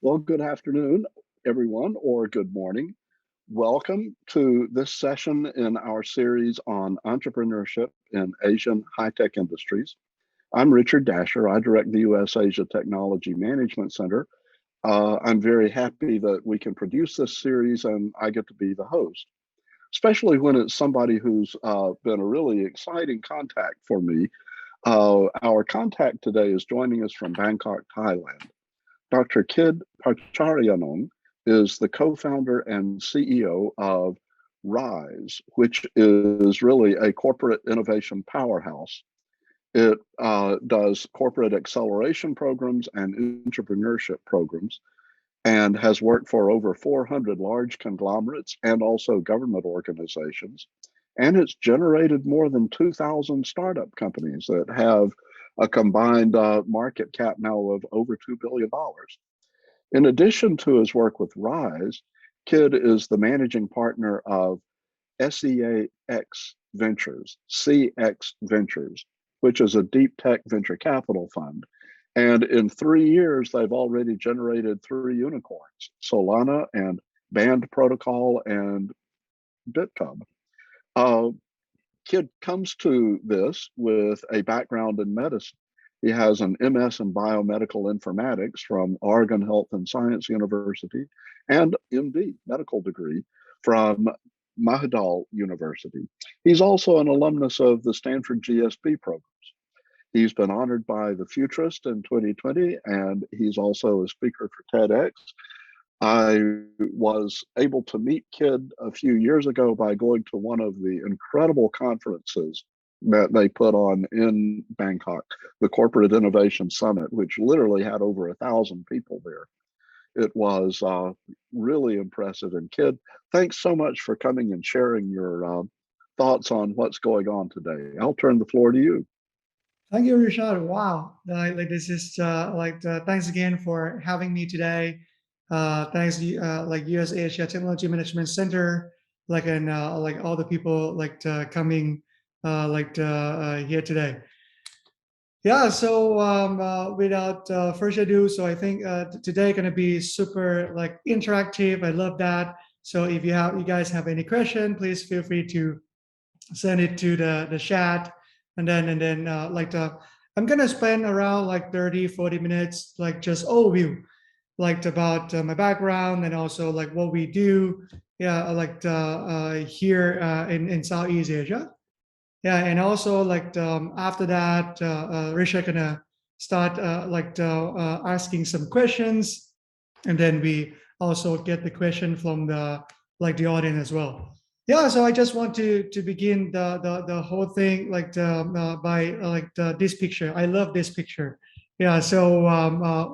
Well, good afternoon, everyone, or good morning. Welcome to this session in our series on entrepreneurship in Asian high-tech industries. I'm Richard Dasher. I direct the U.S. Asia Technology Management Center. I'm very happy that we can produce this series and I get to be the host, especially when it's somebody who's been a really exciting contact for me. Our contact today is joining us from Bangkok, Thailand. Dr. Kid Parchariyanon is the co-founder and CEO of RISE, which is really a corporate innovation powerhouse. It does corporate acceleration programs and entrepreneurship programs and has worked for over 400 large conglomerates and also government organizations. And it's generated more than 2,000 startup companies that have a combined market cap now of over $2 billion. In addition to his work with RISE, Kid is the managing partner of SEAX Ventures, CX Ventures, which is a deep tech venture capital fund. And in 3 years, they've already generated 3 unicorns, Solana and Band Protocol and BitPub. Kid comes to this with a background in medicine. He has an MS in biomedical informatics from Oregon Health and Science University and MD, medical degree, from Mahidol University. He's also an alumnus of the Stanford GSP programs. He's been honored by the Futurist in 2020, and he's also a speaker for TEDx. I was able to meet Kid a few years ago by going to one of the incredible conferences that they put on in Bangkok, the Corporate Innovation Summit, which literally had over 1,000 people there. It was really impressive. And Kid, thanks so much for coming and sharing your thoughts on what's going on today. I'll turn the floor to you. Thank you, Richard. Wow, this is thanks again for having me today. Thanks, U.S. Asia Technology Management Center, and all the people coming here today. Yeah, so without further ado, so I think today going to be super interactive. I love that. So if you guys have any question, please feel free to send it to the chat, and then I'm gonna spend around 30-40 minutes just overview about my background and also what we do, here in Southeast Asia. Yeah, and also after that, Risha gonna start asking some questions, and then we also get the question from the audience as well. Yeah, so I just want to begin the whole thing by this picture. I love this picture. Yeah, so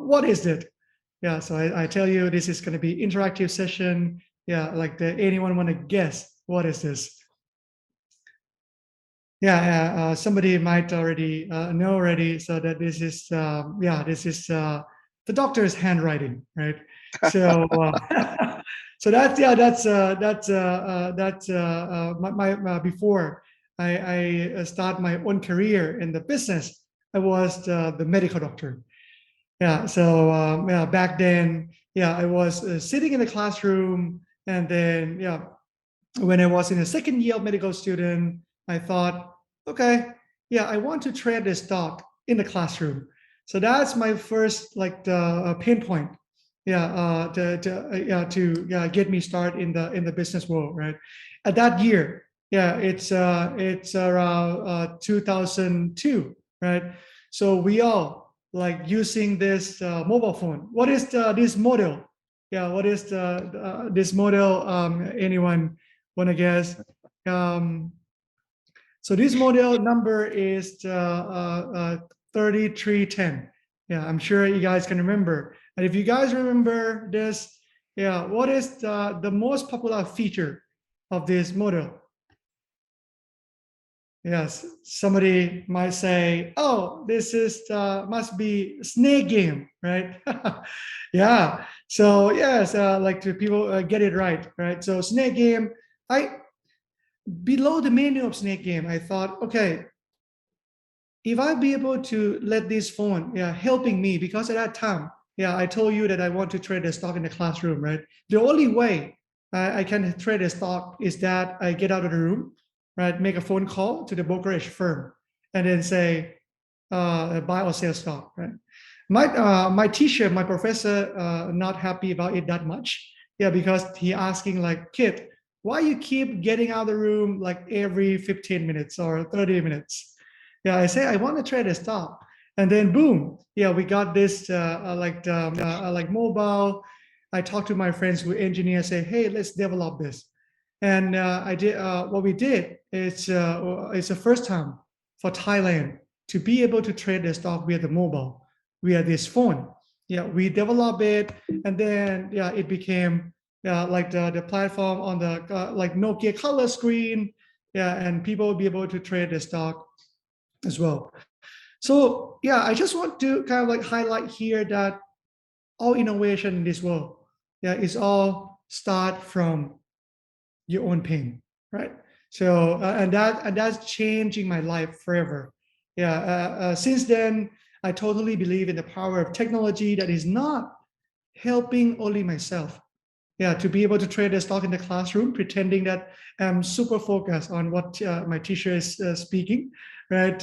what is it? Yeah, so I tell you, this is going to be interactive session. Yeah, anyone want to guess what is this? Yeah, somebody might already know already. So that this is this is the doctor's handwriting, right? So so that's my before I start my own career in the business. I was the medical doctor. Yeah, so back then, I was sitting in the classroom, and then when I was in the second year of medical student, I thought, okay, I want to train this dog in the classroom. So that's my first pinpoint, to get me started in the business world, right? At that year, it's around 2002, right? So we all using this mobile phone. What is this model? Yeah, what is this model? Anyone want to guess? So this model number is 3310. Yeah, I'm sure you guys can remember. And if you guys remember this, what is the most popular feature of this model? Yes, somebody might say, oh, this is must be snake game, right? Yeah, so yes, people get it right? So snake game, below the menu of snake game, I thought, okay, if I be able to let this phone helping me, because at that time Yeah, I told you that I want to trade a stock in the classroom, right? The only way I can trade a stock is that I get out of the room, right? Make a phone call to the brokerage firm, and then say, buy or sell stock, right? My teacher, my professor, not happy about it that much. Yeah, because he asking like, kid, why you keep getting out of the room like every 15 minutes or 30 minutes? Yeah, I say I want to trade a stock, and then boom, yeah, we got this like mobile. I talked to my friends who engineer, say, hey, let's develop this, and I did. What we did is it's the first time for Thailand to be able to trade the stock via the mobile, via this phone. Yeah, we developed it, and then yeah, it became like the platform on the like Nokia color screen. Yeah, and people will be able to trade the stock as well. So yeah, I just want to kind of like highlight here that all innovation in this world, yeah, is all start from your own pain, right? So and that's changing my life forever. Yeah, since then I totally believe in the power of technology that is not helping only myself. Yeah, to be able to trade a stock in the classroom, pretending that I'm super focused on what my teacher is speaking, right?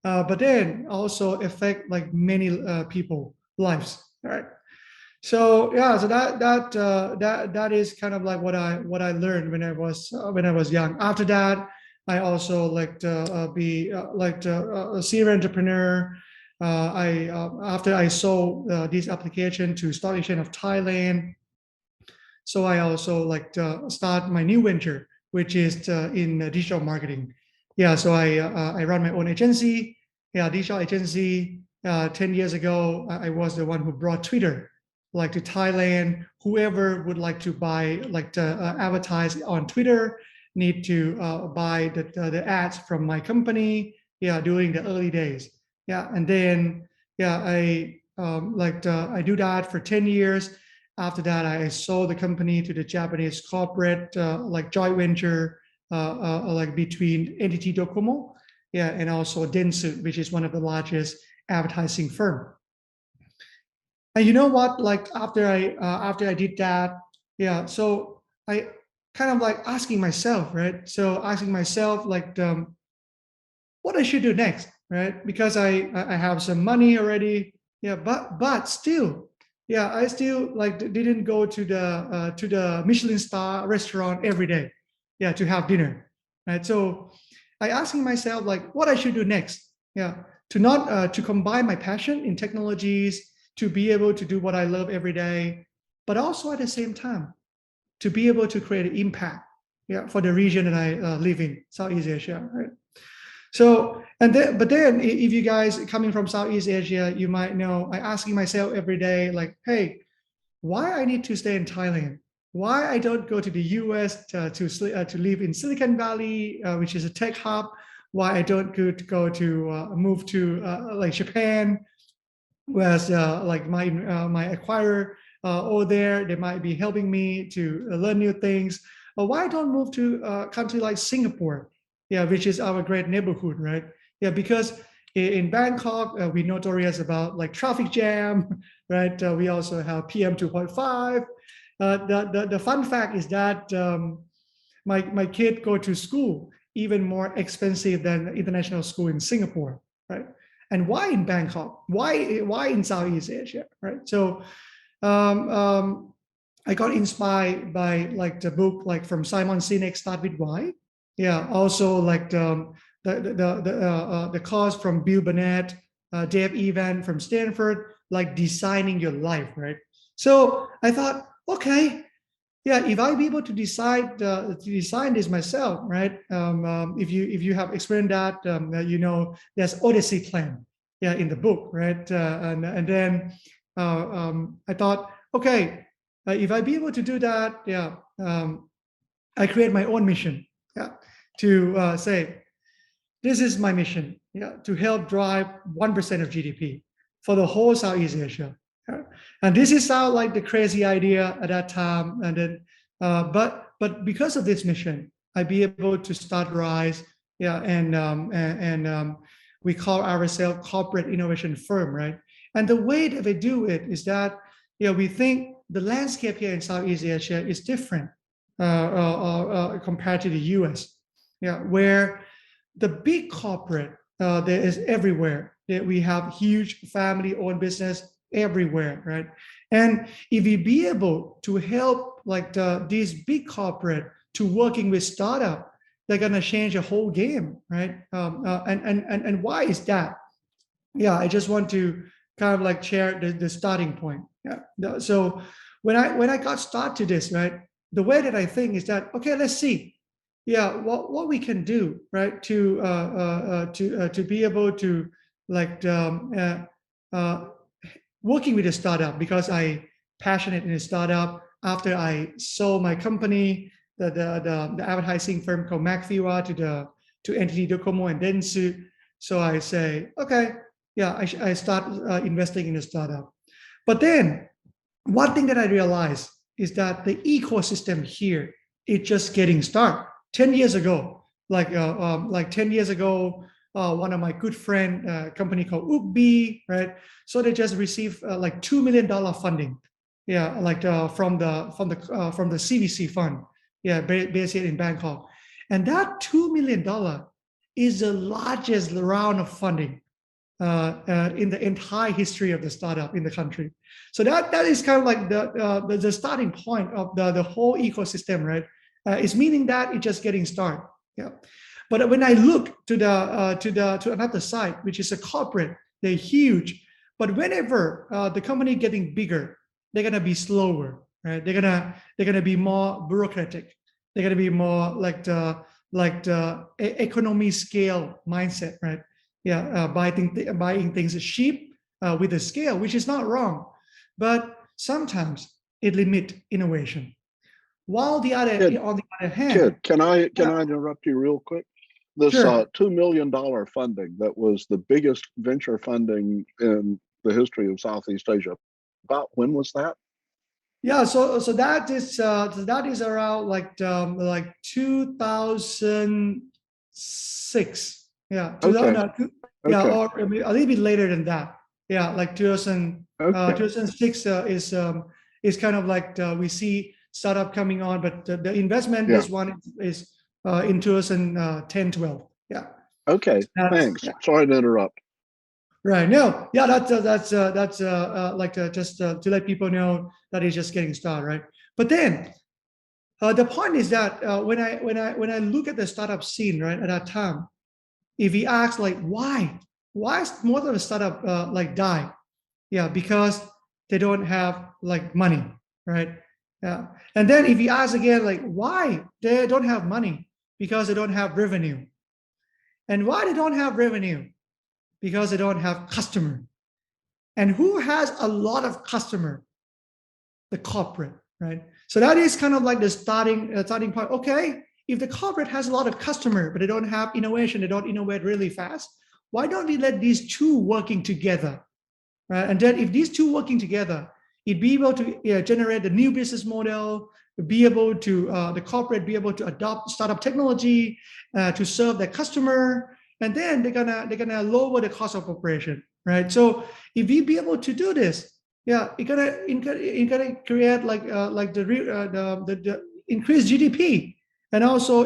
But then also affect like many people lives, right? So yeah, so that is kind of like what I learned when I was young. After that, I also like to be like a serial entrepreneur. I After I sold this application to Stock Exchange of Thailand, so I also like to start my new venture, which is in digital marketing. Yeah, so I run my own agency. Yeah, digital agency. 10 years ago, I was the one who brought Twitter, like to Thailand. Whoever would like to buy, like to advertise on Twitter, need to buy the ads from my company. Yeah, during the early days. Yeah, and then yeah, I do that for 10 years. After that, I sold the company to the Japanese corporate, like joint venture, like between NTT Docomo, yeah, and also Dentsu, which is one of the largest advertising firm. And you know what? Like after I did that, yeah. So I kind of like asking myself, right? So asking myself like what I should do next, right? Because I have some money already, yeah. But still, yeah, I still like didn't go to the Michelin star restaurant every day, yeah, to have dinner, right? So I asking myself like what I should do next, yeah, to not to combine my passion in technologies to be able to do what I love every day, but also at the same time to be able to create an impact, yeah, for the region that I live in, Southeast Asia, right? So, and then, but then if you guys coming from Southeast Asia, you might know I asking myself every day, like, hey, why I need to stay in Thailand? Why I don't go to the US to live in Silicon Valley, which is a tech hub? Why I don't go to move to like Japan, whereas like my acquirer over there, they might be helping me to learn new things. Why don't move to a country like Singapore? Yeah, which is our great neighborhood, right? Yeah, because in Bangkok, we notorious about like traffic jam, right? We also have PM 2.5. The fun fact is that my kid go to school even more expensive than international school in Singapore, right? And why in Bangkok? Why in Southeast Asia, right? So um, um, I got inspired by like the book like from Simon Sinek, Start with Why. Yeah, also like the course from Bill Burnett, Dave Evan from Stanford, like designing your life, right? So I thought, okay, yeah, if I be able to decide to design this myself, right? If you have experienced that, you know, there's Odyssey plan, yeah, in the book, right? And then I thought, okay, if I be able to do that, yeah, I create my own mission, yeah, to say this is my mission, yeah, to help drive 1% of GDP for the whole Southeast Asia. Yeah. And this is sound like the crazy idea at that time. And then, but because of this mission, I be able to start Rise, yeah, and we call ourselves corporate innovation firm, right? And the way that we do it is that, we think the landscape here in Southeast Asia is different compared to the US, where the big corporate there is everywhere. We have huge family-owned business everywhere, right? And if we be able to help like these big corporate to working with startup, they're gonna change the whole game, right? And why is that? I just want to kind of like share the starting point. So when I got started to this, right, the way that I think is that, okay, let's see, what we can do, right, to be able to like working with a startup, because I passionate in a startup. After I sold my company, the advertising firm called McFiwa to NTT Docomo and Dentsu. So I say, okay, I start investing in a startup. But then one thing that I realized is that the ecosystem here is just getting started. 10 years ago, like 10 years ago, one of my good friend, company called Ubi, right? So they just received like $2 million funding, from the CVC fund, based in Bangkok, and that $2 million is the largest round of funding in the entire history of the startup in the country. So that is kind of like the starting point of the whole ecosystem, right? It's meaning that it's just getting started. But when I look to another side, which is a corporate, they're huge. But whenever the company getting bigger, they're gonna be slower, right? They're gonna be more bureaucratic. They're gonna be more like the economy scale mindset, right? Buying things cheap with a scale, which is not wrong, but sometimes it limits innovation. While on the other hand, Kid, can I interrupt you real quick? This sure. $2 million funding that was the biggest venture funding in the history of Southeast Asia. About when was that? So that is around like 2006. Okay. Or I mean, a little bit later than that. Like 2006 is kind of like we see startup coming on, but the investment, this one is in 2010, 12. Okay. Thanks. Sorry to interrupt. Right. No. That's just to let people know that it's just getting started, right? But then the point is that when I look at the startup scene, right, at that time, if we ask like why is most of the startup like die? Because they don't have like money, right? And then if you ask again like why they don't have money, because they don't have revenue. And why they don't have revenue? Because they don't have customer. And who has a lot of customer? The corporate, right? So that is kind of like the starting point. Okay, if the corporate has a lot of customer, but they don't have innovation, they don't innovate really fast, why don't we let these two working together, right? And then if these two working together, it'd be able to generate the new business model, be able to, the corporate be able to adopt startup technology to serve their customer, and then they're gonna lower the cost of operation, right? So if we be able to do this, it's gonna create like the increased GDP and also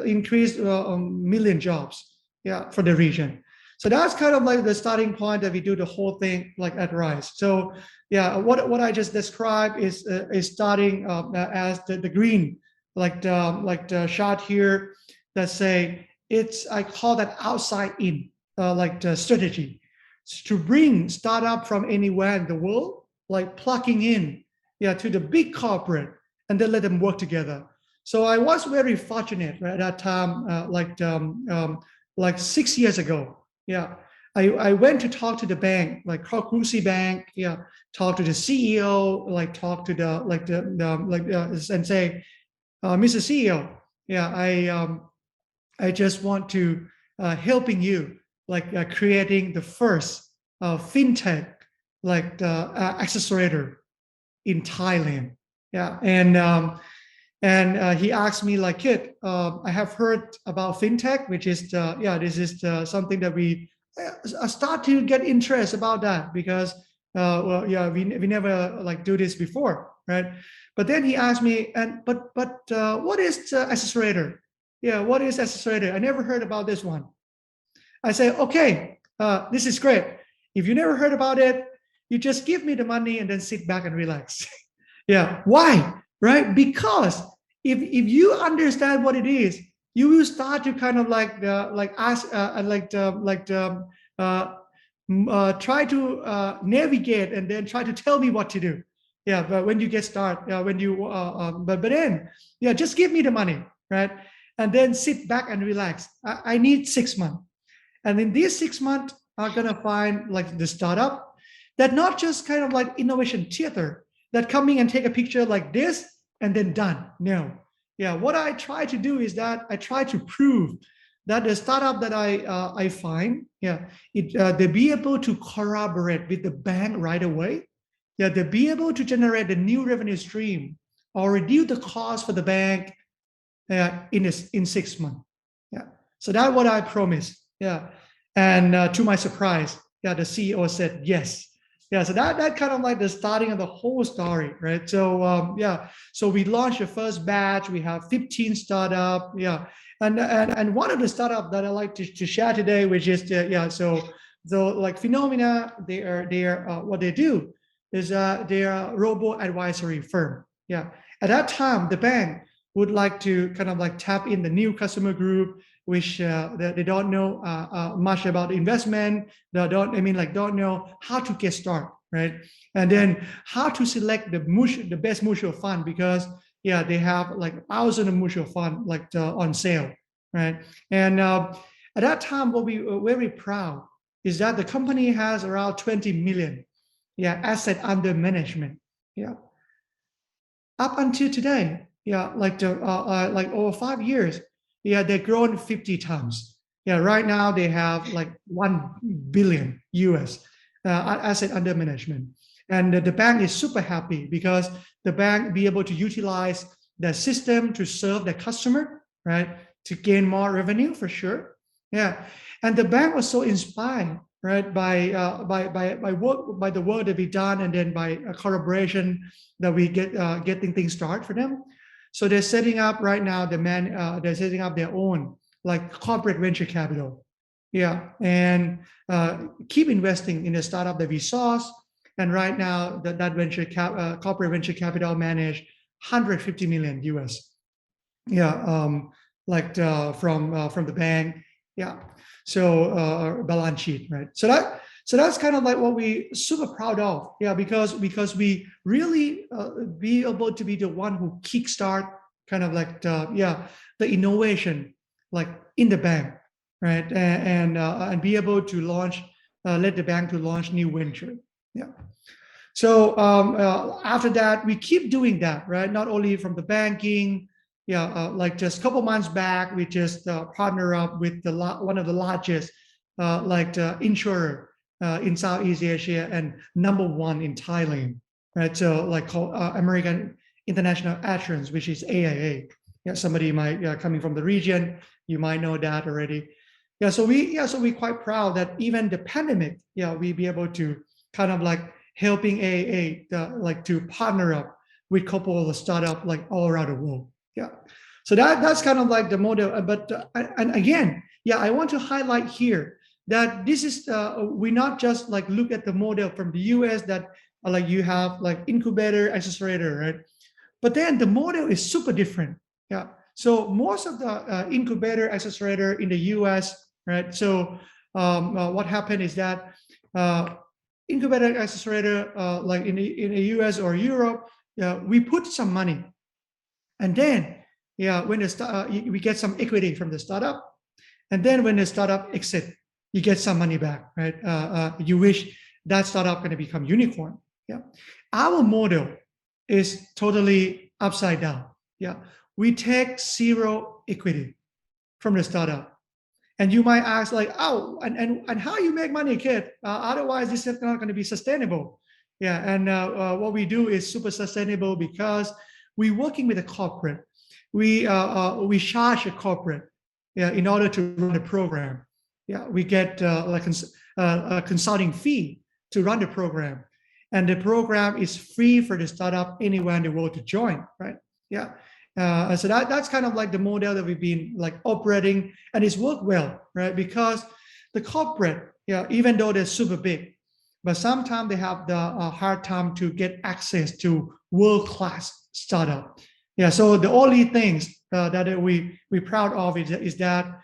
increase million jobs, for the region. So that's kind of like the starting point that we do the whole thing like at Rise. So what I just described is starting as the green, like the shot here that say I call that outside in, like the strategy to bring startup from anywhere in the world, like plugging in, to the big corporate, and then let them work together. So I was very fortunate, right, at that time, like 6 years ago. I went to talk to the bank, like Krusi Bank, talk to the CEO, like talk to and say, Mr. CEO, I just want to helping you, like creating the first fintech, like accelerator in Thailand. And And he asked me like, Kid, I have heard about fintech, which is this is something that we start to get interest about that because we never like do this before, right? But then he asked me, and but what is accelerator? Yeah, what is accelerator? I never heard about this one. I say, okay, this is great. If you never heard about it, you just give me the money and then sit back and relax. Yeah. Why? Right? Because if you understand what it is, you will start to kind of like ask try to navigate and then try to tell me what to do. Yeah. But when you get started, when you but then yeah, just give me the money, right? And then sit back and relax. I need 6 months. And in these 6 months, I'm gonna find like the startup that not just kind of like innovation theater that coming and take a picture like this and then done. No. Yeah, what I try to do is that I try to prove that the startup that I find, yeah, they be able to collaborate with the bank right away. Yeah, they be able to generate a new revenue stream or reduce the cost for the bank in 6 months. Yeah, so that's what I promised. Yeah, and to my surprise, yeah, the CEO said yes. Yeah, so that kind of like the starting of the whole story, right? So yeah, so we launched the first batch. We have 15 startup. Yeah, and one of the startup that I like to share today, which is so like Phenomena, they are what they do is they are a robo advisory firm. Yeah, at that time the bank would like to kind of like tap in the new customer group, which they don't know much about investment. They don't know how to get started, right? And then how to select the best mutual fund because yeah, they have like thousands of mutual fund like on sale, right? And at that time, what we were very proud is that the company has around 20 million, yeah, asset under management, yeah, up until today, yeah, like over 5 years, yeah, they've grown 50 times. Yeah, right now they have like 1 billion US asset under management, and the bank is super happy because the bank be able to utilize the system to serve the customer, right, to gain more revenue for sure. Yeah, and the bank was so inspired, right, by the work that we done, and then by a collaboration that we getting things started for them. So they're setting up right now. They're setting up their own like corporate venture capital, yeah, and keep investing in the startup that we source. And right now, that corporate venture capital manage 150 million US, yeah, from the bank, yeah. So balance sheet, right? So that's kind of like what we super proud of, yeah, because we really be able to be the one who kickstart kind of like the innovation like in the bank, right? And be able to launch, let the bank to launch new venture, yeah. So after that, we keep doing that, right? Not only from the banking, yeah, like just a couple months back, we just partner up with one of the largest insurer in Southeast Asia and number one in Thailand, right? So like called American International Assurance, which is AIA. Yeah, somebody might coming from the region, you might know that already. So we quite proud that even the pandemic, yeah, we be able to kind of like helping AA like to partner up with couple of the startup like all around the world. Yeah. So that's kind of like the model. And again, yeah, I want to highlight here that this is we not just like look at the model from the US that like you have like incubator, accelerator, right? But then the model is super different. Yeah. So most of the incubator, accelerator in the US, right? So what happened is that incubator, accelerator, like in the US or Europe, we put some money, and then when we get some equity from the startup, and then when the startup exit, you get some money back, right? You wish that startup going to become unicorn. Yeah, our model is totally upside down. Yeah, we take zero equity from the startup. And you might ask like, oh, and how you make money, kid? Otherwise, this is not going to be sustainable. Yeah, and what we do is super sustainable because we're working with a corporate we charge a corporate, yeah, in order to run the program. Yeah, we get a consulting fee to run the program, and the program is free for the startup anywhere in the world to join, right? Yeah. So that's kind of like the model that we've been like operating, and it's worked well, right? Because the corporate, yeah, even though they're super big, but sometimes they have the hard time to get access to world-class startup. Yeah, so the only things that we proud of is that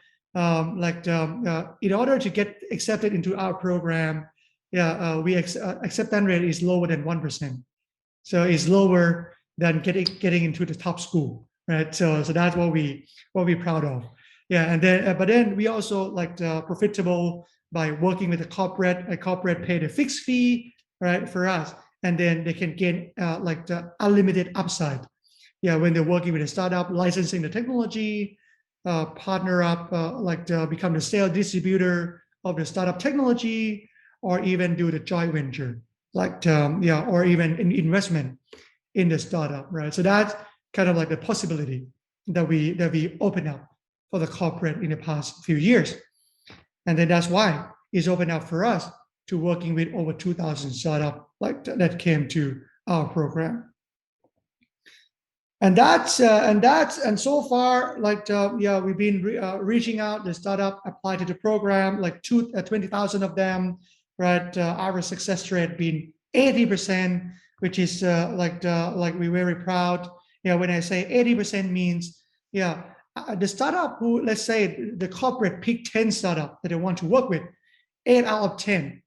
in order to get accepted into our program, yeah, we acceptance rate is lower than 1%. So it's lower than getting into the top school, right? So that's what we're proud of. Yeah, and then but then we also profitable by working with a corporate paid a fixed fee, right, for us, and then they can gain the unlimited upside. Yeah, when they're working with a startup, licensing the technology, partner up, become the sales distributor of the startup technology, or even do the joint venture, or even an investment in the startup, right? So that's kind of like the possibility that we open up for the corporate in the past few years, and then that's why it's opened up for us to working with over 2,000 startups that came to our program. And so far, we've been reaching out the startup applied to the program, 20,000 of them, right? Our success rate been 80%, which is we're very proud. Yeah, when I say 80% means, the startup who, let's say the corporate pick 10 startup that they want to work with, 8 out of 10,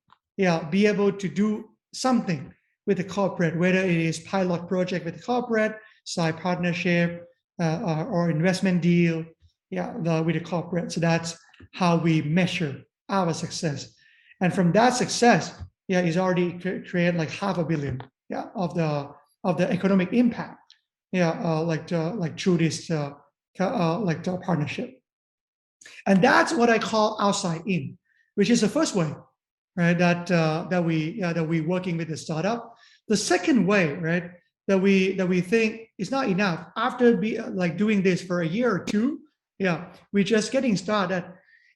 be able to do something with the corporate, whether it is pilot project with the corporate, side partnership, or investment deal, with the corporate. So that's how we measure our success. And from that success, it's already created like $500 million, of the economic impact, through this partnership. And that's what I call outside in, which is the first way, right? That we working with the startup. The second way, right, that we think is not enough after doing this for a year or two. We're just getting started.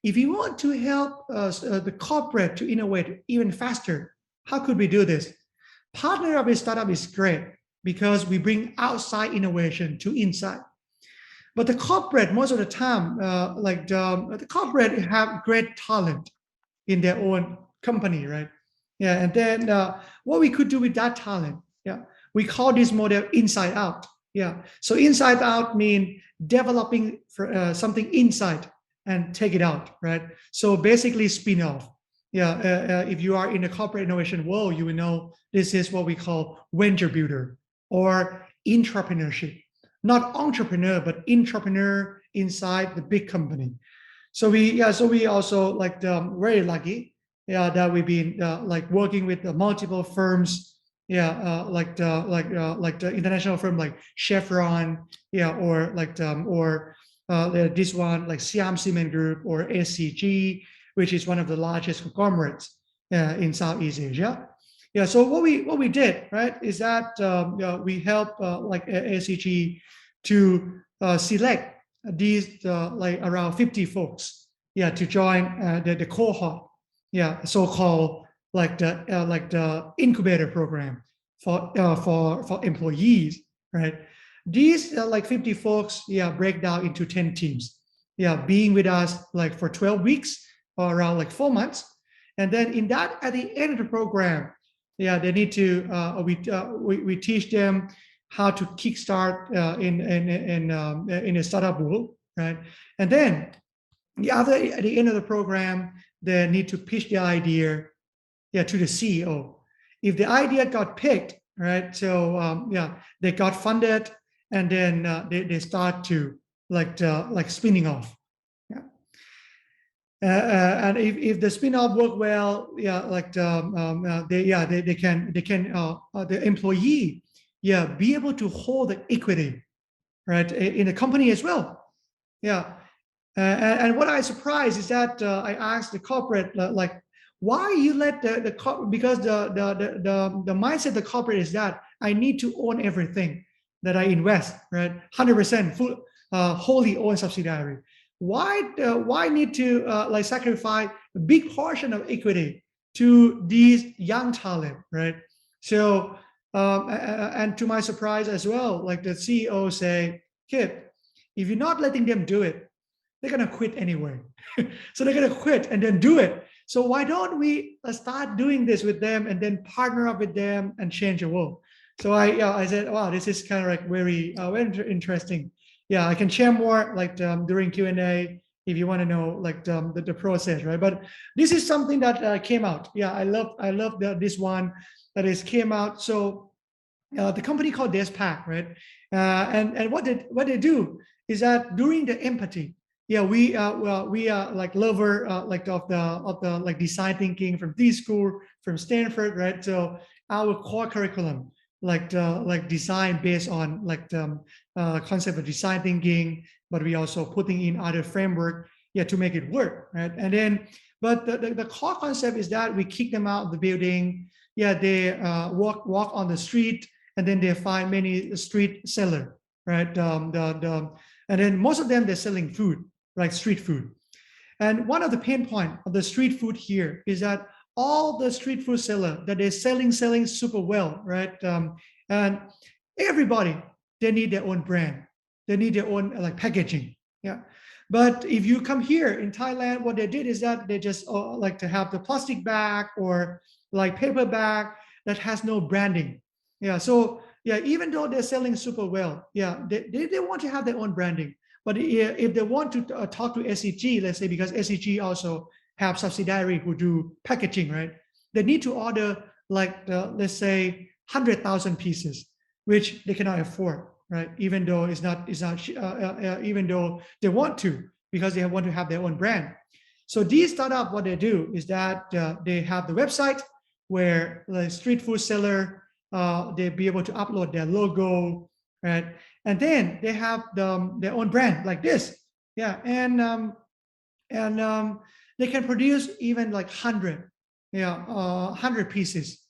If you want to help the corporate to innovate even faster, how could we do this? Partner up with startup is great because we bring outside innovation to inside. But the corporate, most of the time, the corporate have great talent in their own company, right? And then what we could do with that talent, we call this model inside out. So inside out mean developing something inside and take it out, right? So basically spin off. If you are in the corporate innovation world, you will know this is what we call venture builder or intrapreneurship. Not entrepreneur, but intrapreneur inside the big company. So we also very lucky, that we've been working with multiple firms, the international firm like Chevron, or this one like Siam Cement Group or SCG, which is one of the largest conglomerates in Southeast Asia. So what we did, right, is that we help SCG to select these around 50 folks, to join the cohort, so-called the incubator program for employees, right? These 50 folks, break down into 10 teams, being with us for 12 weeks or around 4 months, and then at the end of the program, they need to we teach them how to kickstart in a startup world, right? And then at the end of the program, they need to pitch the idea, to the CEO. If the idea got picked, right? So they got funded, and then they start to spinning off. And if the spin-off work well, they can the employee be able to hold the equity, right, in the company as well. And what I surprised is that I asked the corporate why you let because the mindset of the corporate is that I need to own everything that I invest, right, 100% full, wholly owned subsidiary. Why need to like sacrifice a big portion of equity to these young talent, right? So and to my surprise as well, like the CEO say, Kid, if you're not letting them do it, they're gonna quit anyway. So they're gonna quit and then do it. So why don't we start doing this with them and then partner up with them and change the world? So I said, wow, this is kind of like very interesting. Yeah, I can share more like during Q&A if you want to know like the process, right? But this is something that came out. Yeah, I love this one that is came out. So the company called Despac, right? And what they do is that during the empathy, yeah, we are like lover like of the like design thinking from D school from Stanford, right? So our core curriculum like design based on like the concept of design thinking, but we also putting in other framework, yeah, to make it work, right? And then, but the core concept is that we kick them out of the building. Yeah, they walk on the street, and then they find many street seller, right? And then most of them they're selling food, like street food. And one of the pain point of the street food here is that all the street food seller that they're selling super well, right? And everybody they need their own brand, they need their own like packaging, yeah. But if you come here in Thailand, what they did is that they just like to have the plastic bag or like paper bag that has no branding, yeah. So yeah, even though they're selling super well, yeah, they want to have their own branding. But if they want to talk to SEG, let's say, because SEG also have subsidiary who do packaging, right? They need to order like let's say 100,000 pieces, which they cannot afford, right? Even though even though they want to, because they want to have their own brand. So these startup, what they do is that they have the website where the street food seller they be able to upload their logo, right? And then they have their own brand like this, yeah. And they can produce even like 100, yeah, 100 pieces.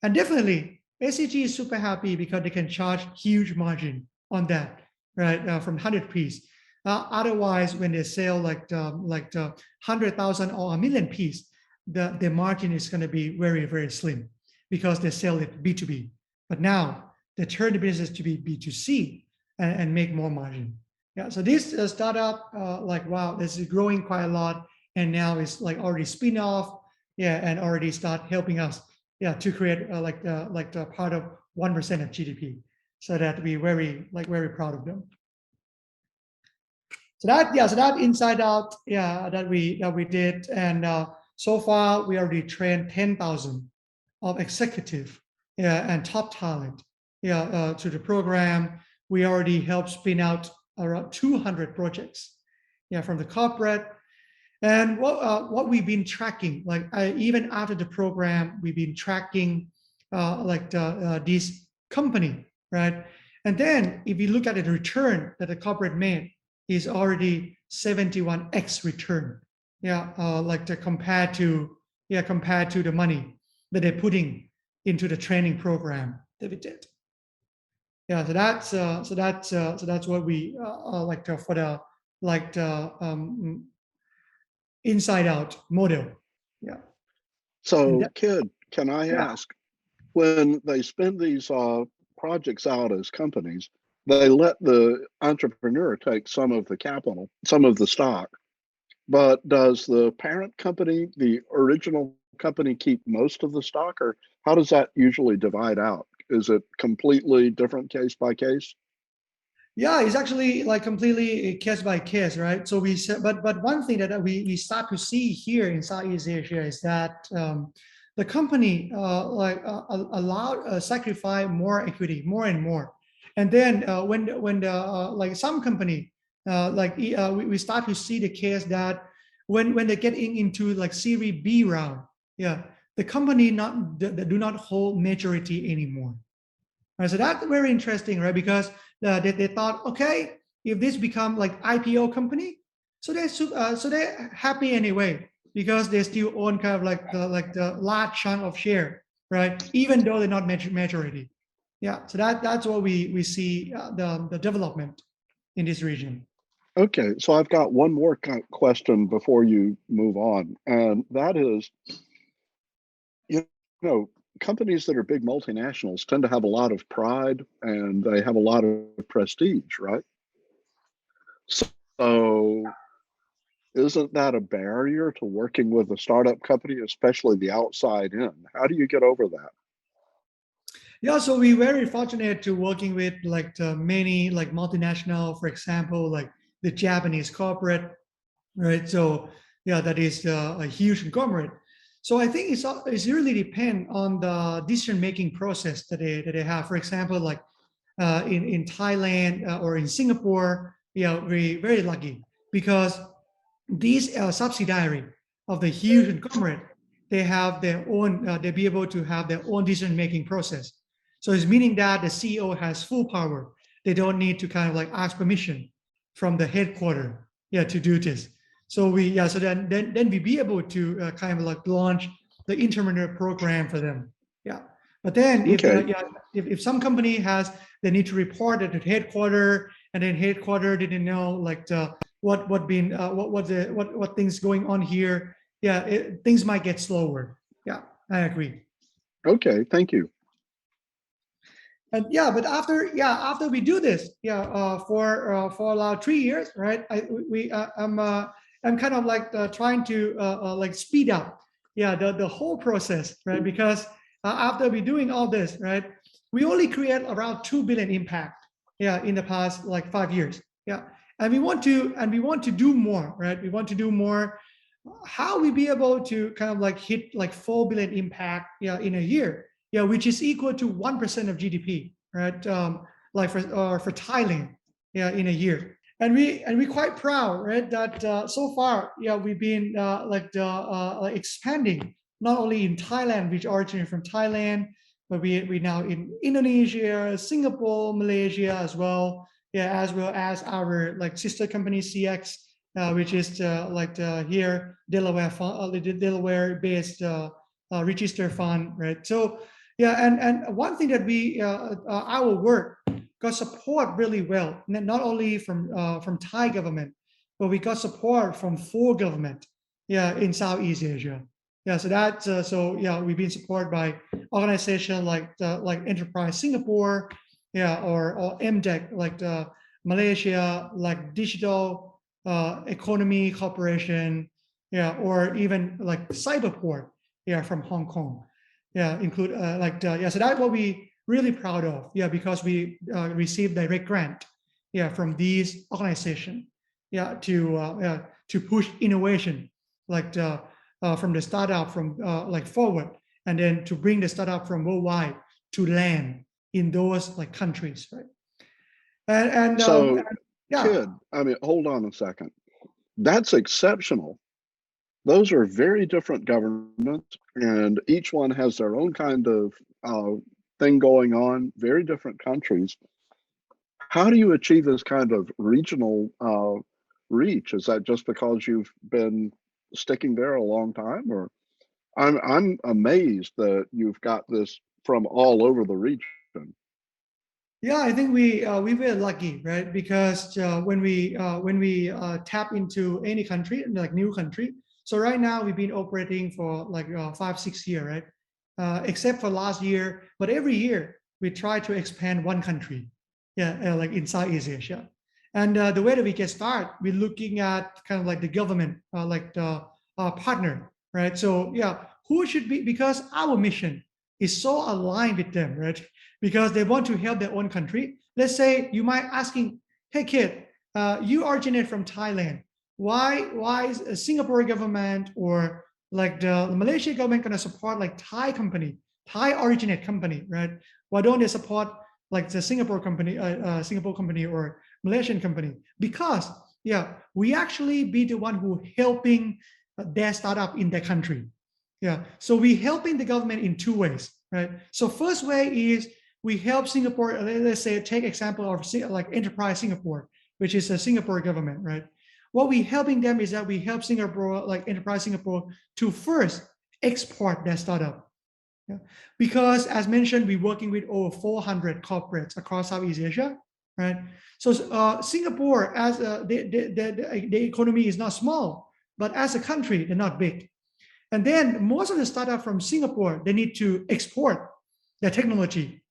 And definitely ACG is super happy because they can charge huge margin on that, right? From 100 piece. Otherwise, when they sell like 100,000 or a million piece, the margin is going to be very slim because they sell it B2B. But now they turn the business to be B2C and make more margin. Yeah. So this startup, like wow, this is growing quite a lot, and now it's like already spin off, yeah, and already start helping us, yeah, to create like the part of 1% of GDP. So that we very proud of them. So that inside out, yeah, that we did, and so far we already trained 10,000 of executive, yeah, and top talent, yeah, to the program. We already helped spin out around 200 projects, yeah, from the corporate. And what we've been tracking, like even after the program, we've been tracking this company, right? And then if you look at the return that the corporate made, is already 71x return, yeah, compared to the money that they're putting into the training program that we did. Yeah, so that's what we for the inside out model. Yeah. So, That, Kid, can I yeah. ask, when they spin these projects out as companies, they let the entrepreneur take some of the capital, some of the stock. But does the parent company, the original company, keep most of the stock, or how does that usually divide out? Is it completely different case by case? Yeah, it's actually like completely case by case, right? So we said, but one thing that we start to see here in Southeast Asia is that the company allowed sacrifice more equity, more and more, and then when the like some company we start to see the case that when they get into like Series B round, yeah, the company they do not hold majority anymore. Right, so that's very interesting, right? Because they thought, okay, if this become like IPO company, so they're happy anyway because they still own kind of like the large chunk of share, right? Even though they're not majority. Yeah, so that's what we see the development. in this region. Okay, so I've got one more question before you move on, and that is, you know, companies that are big multinationals tend to have a lot of pride and they have a lot of prestige, right? So isn't that a barrier to working with a startup company, especially the outside in? How do you get over that? Yeah, so we're very fortunate to working with like many like multinational, for example, like the Japanese corporate, right? So yeah, that is a huge conglomerate. So I think it's really depend on the decision making process that they have. For example, like in Thailand or in Singapore, yeah, we very lucky because these subsidiary of the huge conglomerate, they have their own, they be able to have their own decision making process. So it's meaning that the CEO has full power. They don't need to kind of like ask permission from the headquarter, yeah, to do this. So so then we be able to kind of like launch the intrapreneur program for them. Yeah. But then Okay, if some company has, they need to report it to headquarter, and then headquarter didn't know like what been what things going on here. Yeah, things might get slower. Yeah, I agree. okay, thank you. And yeah, but after we do this, for about 3 years, right? I'm kind of like trying to like speed up, yeah, the whole process, right? Because after we doing all this, right, we only create around 2 billion impact, yeah, in the past like 5 years, yeah, and we want to do more, right? We want to do more. How we be able to kind of like hit like 4 billion impact, yeah, in a year, yeah, which is equal to 1% of GDP, right? Like for Thailand, yeah, in a year. And we quite proud, right, that so far, yeah, we've been like expanding not only in Thailand, which originated from Thailand, but we now in Indonesia, Singapore, Malaysia as well, yeah, as well as our like sister company CX, which is here Delaware fund, the Delaware-based register fund, right? So yeah, and one thing that our work got support really well, not only from Thai government, but we got support from 4 government, yeah, in Southeast Asia. Yeah, so yeah, we've been supported by organization like Enterprise Singapore, yeah, or MDEC like Malaysia, like Digital Economy Corporation, yeah, or even like Cyberport, yeah, from Hong Kong, yeah, include yeah. So that's what we really proud of, yeah, because we received direct grant, yeah, from these organization, yeah, to push innovation, like from the startup from like forward, and then to bring the startup from worldwide to land in those like countries, right? And So, yeah. Kid, I mean, hold on a second. That's exceptional. Those are very different governments, and each one has their own kind of thing going on, very different countries. How do you achieve this kind of regional reach? Is that just because you've been sticking there a long time, or I'm amazed that you've got this from all over the region. Yeah, I think we were lucky, right? Because when we tap into any country, like new country. So right now we've been operating for like 5 6 years, right? Except for last year, but every year we try to expand one country, yeah, like inside East Asia. And the way that we get started, we're looking at kind of like the government, like the partner, right? So yeah, who should be, because our mission is so aligned with them, right? Because they want to help their own country. Let's say you might asking, "Hey kid, you originate from Thailand. Why is a Singapore government or like the Malaysia government going to support like Thai company, Thai originate company, right? Why don't they support like the Singapore company or Malaysian company? Because yeah, we actually be the one who helping their startup in their country. Yeah, so we helping the government in 2 ways, right? So first way is we help Singapore. Let's say take example of like Enterprise Singapore, which is a Singapore government, right? What we helping them is that we help Singapore, like Enterprise Singapore, to first export their startup. Yeah. Because as mentioned, we're working with over 400 corporates across Southeast Asia, right? So Singapore, as the economy is not small, but as a country, they're not big. And then most of the startup from Singapore, they need to export their technology.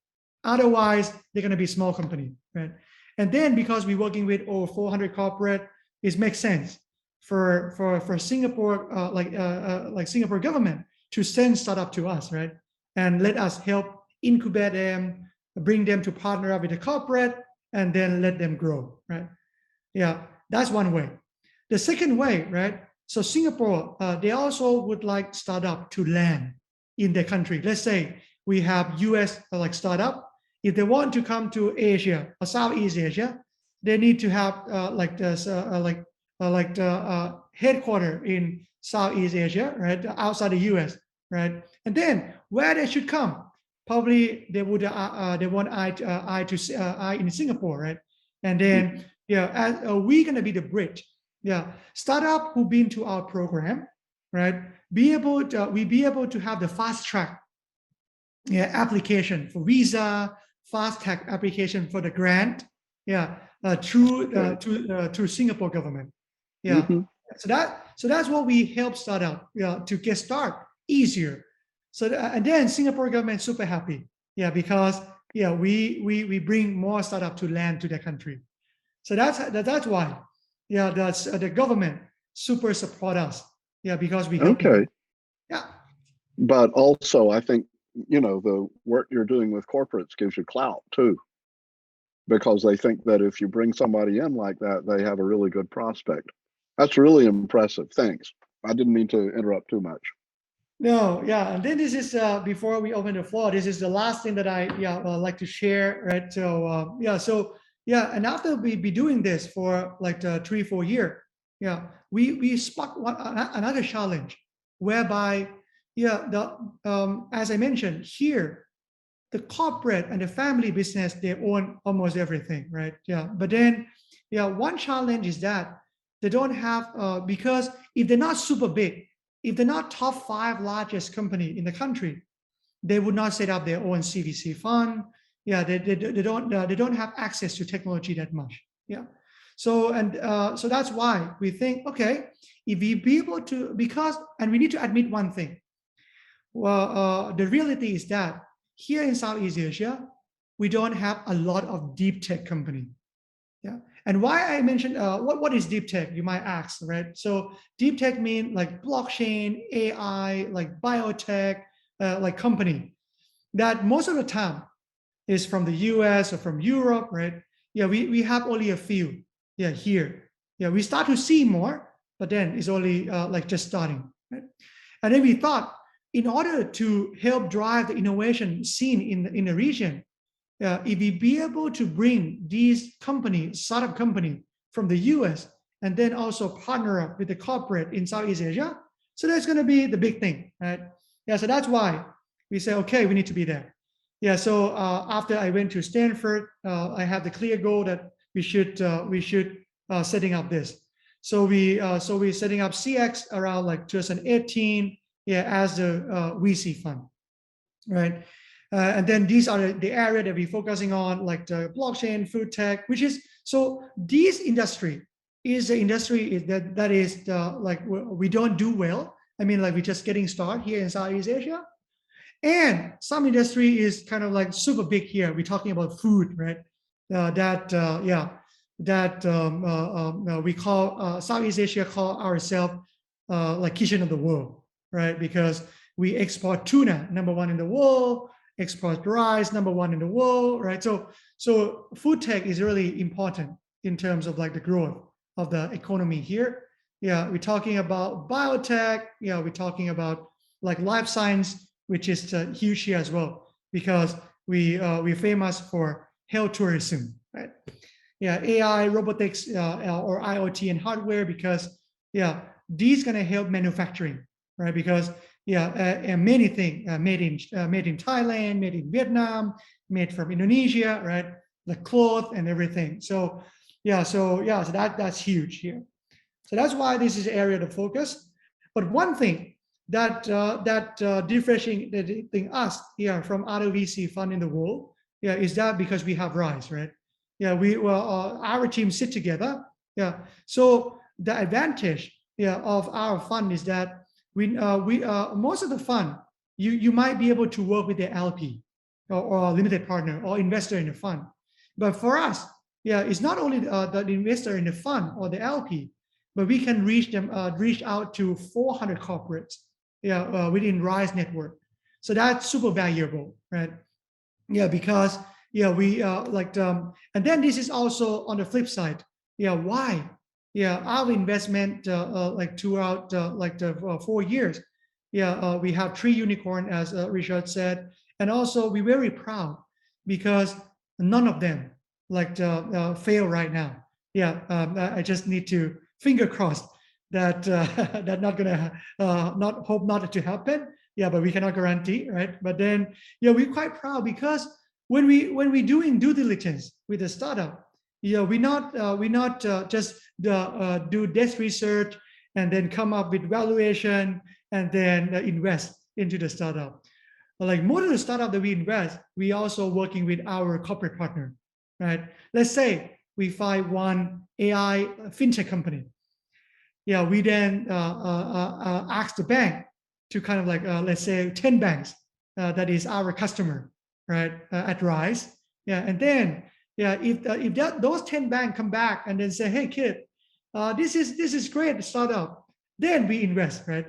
Otherwise, they're going to be a small company, right? And then because we're working with over 400 corporate, it makes sense for Singapore, like Singapore government to send startup to us, right? And let us help incubate them, bring them to partner up with the corporate, and then let them grow, right? Yeah, that's one way. The second way, right? So Singapore, they also would like startup to land in their country. Let's say we have US like startup. If they want to come to Asia or Southeast Asia, they need to have like this headquarter in Southeast Asia, right, outside the US, right? And then where they should come, probably they would they want I in Singapore, right? And then we're gonna be the bridge. Yeah, startup who've been to our program, right? We be able to have the fast track application for visa, fast track application for the grant, through Singapore government. Yeah, Mm-hmm. so that's what we help startup to get start easier. So and then Singapore government super happy, because we bring more startup to land to their country. So that's why, that's the government super support us, because we help them. Okay. Yeah. But also, I think, the work you're doing with corporates gives you clout too, because they think that if you bring somebody in like that, they have a really good prospect. That's really impressive. Thanks. I didn't mean to interrupt too much. No, yeah, and then this is before we open the floor. This is the last thing that I like to share, right? So and after we be doing this for like 3-4 years, we spark another challenge, whereby the as I mentioned here, the corporate and the family business, they own almost everything, right? But then one challenge is that they don't have because if they're not super big, if they're not top 5 largest company in the country, they would not set up their own CVC fund. They don't have access to technology that much. So that's why we think, okay, if we be able to, and we need to admit one thing. Well, the reality is that here in Southeast Asia, we don't have a lot of deep tech company. And why I mentioned what is deep tech, you might ask, right? So deep tech mean like blockchain, AI, like biotech, like company that most of the time is from the US or from Europe, right? We have only a few here. We start to see more, but then it's only like just starting, right? And then we thought, in order to help drive the innovation scene in the region, if we be able to bring these companies, startup company from the US, and then also partner up with the corporate in Southeast Asia, so that's going to be the big thing, right? So that's why we say, okay, we need to be there. So after I went to Stanford, I had the clear goal that we should setting up this. So we're setting up CX around like 2018, as the VC fund, right? And then these are the area that we're focusing on, like the blockchain, food tech, which is, so this industry is the industry that is like we don't do well. I mean, like we're just getting started here in Southeast Asia. And some industry is kind of like super big here. We're talking about food, right? We call Southeast Asia call ourselves like kitchen of the world, right? Because we export tuna, number 1 in the world, export rice, number 1 in the world, right? So food tech is really important in terms of like the growth of the economy here. We're talking about biotech. We're talking about like life science, which is huge here as well, because we're famous for health tourism, right? AI, robotics, or IoT and hardware, because these gonna help manufacturing, right? Because and many things made in Thailand, made in Vietnam, made from Indonesia, right? The cloth and everything. So that's huge here. So that's why this is an area to focus. But one thing that differentiating us here from other VC fund in the world, is that because we have RISE, right? Yeah, our team sit together. Yeah, so the advantage, yeah, of our fund is that we most of the fund, you might be able to work with the LP or a limited partner or investor in the fund, but for us, yeah, it's not only the investor in the fund or the LP, but we can reach out to 400 corporates, yeah, within Rise network. So that's super valuable, right? Yeah, because yeah, we and then this is also on the flip side. Yeah, why? Yeah, our investment throughout 4 years. Yeah, we have 3 unicorn, as Richard said, and also we're very proud because none of them fail right now. Yeah, I just need to finger crossed that that not gonna not hope not to happen. Yeah, but we cannot guarantee, right? But then yeah, we're quite proud because when we doing due diligence with a startup, yeah, we not just do desk research and then come up with valuation and then invest into the startup. Like more than the startup that we invest, we also working with our corporate partner, right? Let's say we find one AI fintech company. Yeah, we then ask the bank to kind of let's say 10 banks that is our customer, right, at Rise. Yeah, and then yeah, if those 10 banks come back and then say, hey kid, this is great startup, then we invest, right?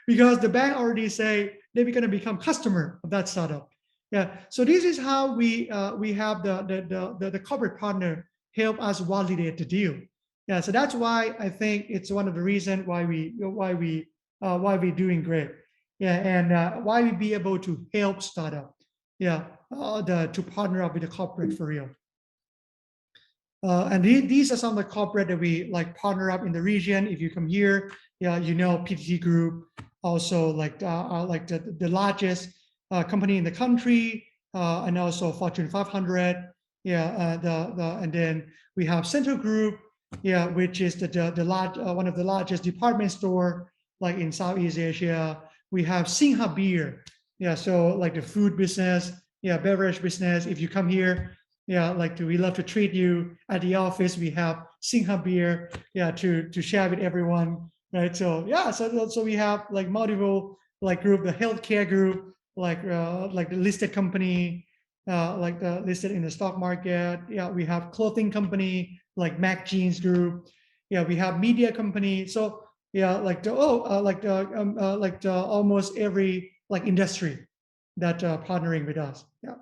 Because the bank already say they're going to become customer of that startup. Yeah, so this is how we have the corporate partner help us validate the deal. Yeah, so that's why I think it's one of the reasons why we doing great. Yeah, and why we be able to help startup. Yeah, to partner up with the corporate for real. And these are some of the corporate that we partner up in the region. If you come here, yeah, PTT Group, also the largest company in the country, and also Fortune 500. Yeah, and then we have Central Group, yeah, which is the large one of the largest department store in Southeast Asia. We have Singha Beer, yeah, so the food business, yeah, beverage business. If you come here, yeah, we love to treat you at the office. We have Singha beer, yeah, to share with everyone, right? So yeah, so we have multiple group, the healthcare group, the listed company, listed in the stock market. Yeah, we have clothing company like Mac Jeans Group. Yeah, we have media company. So yeah, almost every industry that partnering with us. Yeah.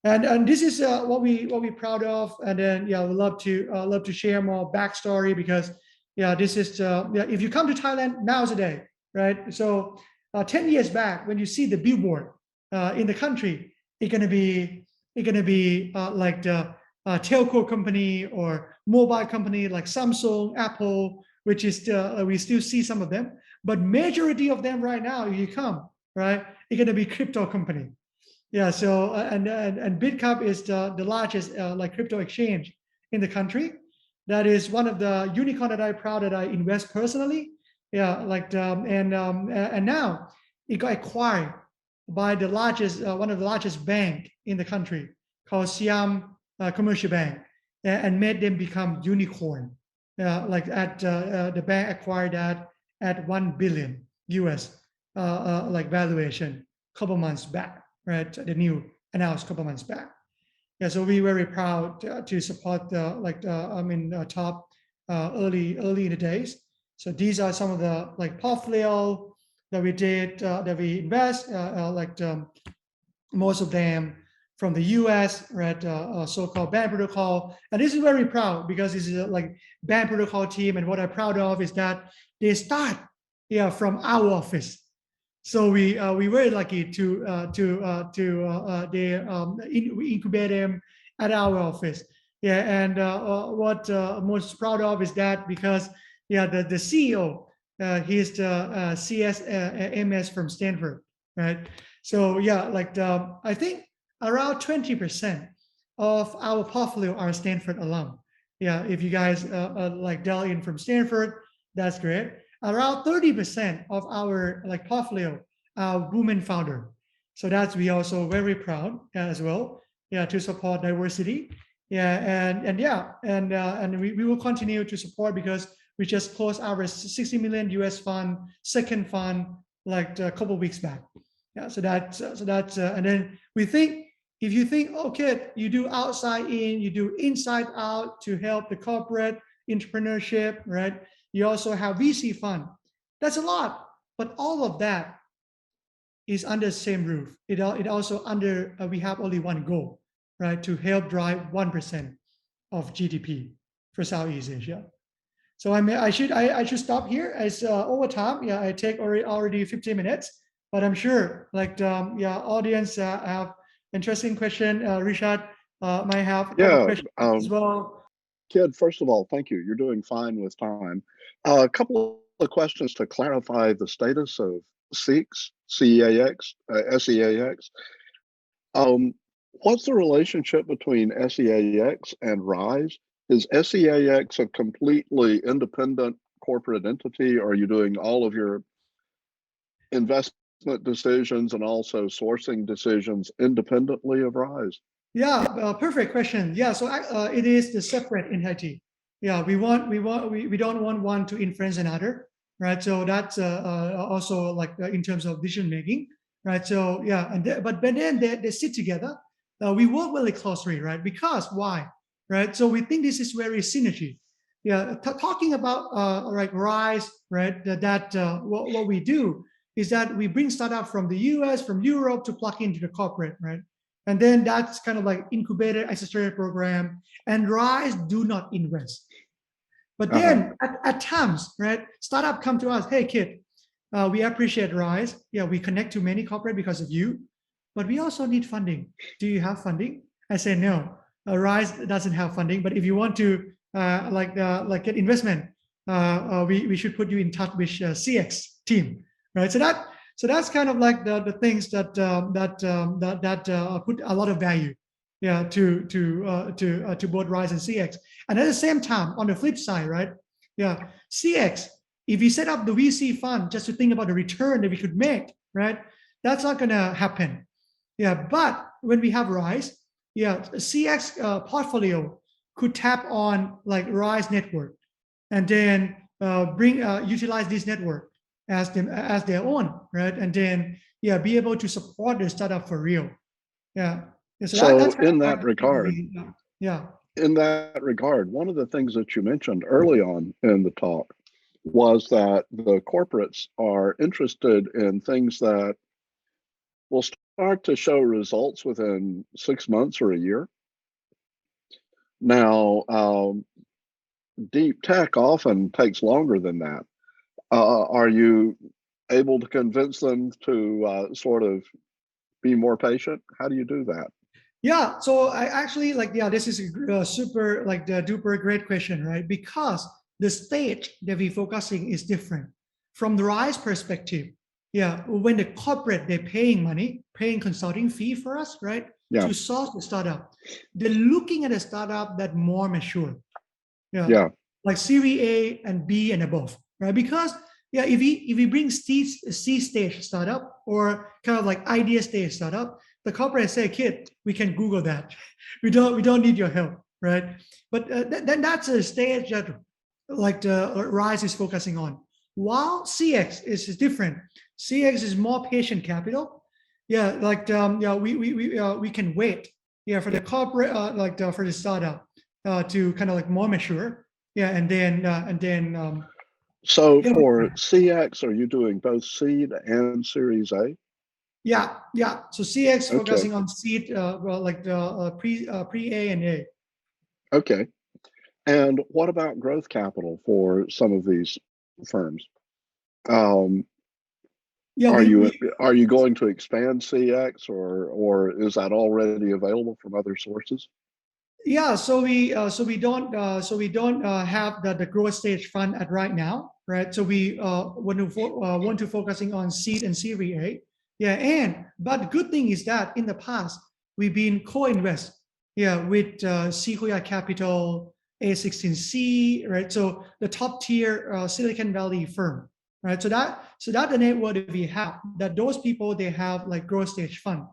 And this is what we're proud of, and then yeah, we love to share more backstory because yeah, this is yeah, if you come to Thailand nowadays, right? So 10 years back, when you see the billboard in the country, it's gonna be the telco company or mobile company like Samsung, Apple, which is we still see some of them, but majority of them right now, if you come, right, it's gonna be crypto company. Yeah, so and BitCup is the largest crypto exchange in the country. That is one of the unicorn that I'm proud that I invest personally. Yeah, and now it got acquired by the largest one of the largest bank in the country called Siam Commercial Bank, and made them become unicorn. The bank acquired that at 1 billion US valuation a couple months back, right? The new announced a couple months back. Yeah, so we're very proud to support top early in the days. So these are some of the portfolio that we did that we invest most of them from the US, right? So-called band protocol, and this is very proud because this is band protocol team, and what I'm proud of is that they start from our office. So we very lucky we incubate them at our office. Yeah, and what most proud of is that because yeah, the CEO he's the CSMS from Stanford, right? So yeah, I think around 20% of our portfolio are Stanford alum. Yeah, if you guys delve in from Stanford, that's great. Around 30% of our portfolio are women founder. So that's we also very proud as well. Yeah, to support diversity. Yeah, and we will continue to support because we just closed our 60 million US fund, second fund, like a couple of weeks back. Yeah, so that's and then we think if you think, okay, you do outside in, you do inside out to help the corporate entrepreneurship, right? You also have VC fund. That's a lot, but all of that is under the same roof. It also under we have only one goal, right? To help drive 1% of GDP for Southeast Asia. So I should stop here as over time. Yeah, I take already 15 minutes, but I'm sure like audience have interesting question. Richard might have a couple Yeah, questions as well. Kid, first of all, thank you. You're doing fine with time. A couple of questions to clarify the status of SEAX, CEAX, SEAX. Um, what's the relationship between SEAX and RISE? Is SEAX a completely independent corporate entity, or are you doing all of your investment decisions and also sourcing decisions independently of RISE? Yeah, perfect question. Yeah, so it is the separate entity. Yeah, we don't want one to influence another, right? So that's also like in terms of decision making, right? So yeah, but then they sit together. We work really closely, right? Because why, right? So we think this is very synergy. Yeah, talking about like Rise, right? What we do is that we bring startup from the US, from Europe to plug into the corporate, right? And then that's kind of like incubator accelerator program. And Rise do not invest. But Uh-huh. then at times, right, startup come to us, hey kid, we appreciate Rise. Yeah, we connect to many corporate because of you, but we also need funding. Do you have funding? I say no. Rise doesn't have funding, but if you want to like get investment, we should put you in touch with CX team, right? So that's kind of like the things that put a lot of value, yeah, to both Rise and CX. And at the same time, on the flip side, right? Yeah, CX. If we set up the VC fund just to think about the return that we could make, right? That's not gonna happen. Yeah, but when we have Rise, yeah, CX portfolio could tap on like Rise network, and then utilize this network as their own, right? And then yeah, be able to support the startup for real. Yeah. Yeah, so So that's kind of like yeah. in that regard, one of the things that you mentioned early on in the talk was that the corporates are interested in things that will start to show results within 6 months or a year. Now, deep tech often takes longer than that. Are you able to convince them to sort of be more patient? How do you do that? Yeah, so I actually like, yeah, this is a super like the duper great question, right? Because the stage that we're focusing is different. From the Rise perspective, yeah, when the corporate they're paying money, paying consulting fee for us, right? Yeah, To source the startup. They're looking at a startup that more mature. Yeah, yeah. like Series A and B and above, right? Because yeah, if we bring C stage startup or kind of like idea stage startup, the corporate say, kid, we can Google that. We don't need your help, right? But then that's a stage that like the Rise is focusing on. While CX is different. CX is more patient capital. Yeah, like yeah, we can wait. Yeah, for the corporate for the startup to kind of like more mature. Yeah, So yeah, for CX, are you doing both seed and Series A? yeah. So CX Okay, focusing on seed, like the pre A and A. okay. And what about growth capital for some of these firms? Um, Yeah, are we, you we are you going to expand CX, or is that already available from other sources? yeah. So we don't have the growth stage fund at right now, right? So we want to focusing on seed and Series A. Yeah, and but the good thing is that in the past we've been co-invest, yeah, with Sequoia Capital, A16C, right? So the top tier Silicon Valley firm, right? So that the network that we have, that those people they have like growth stage fund,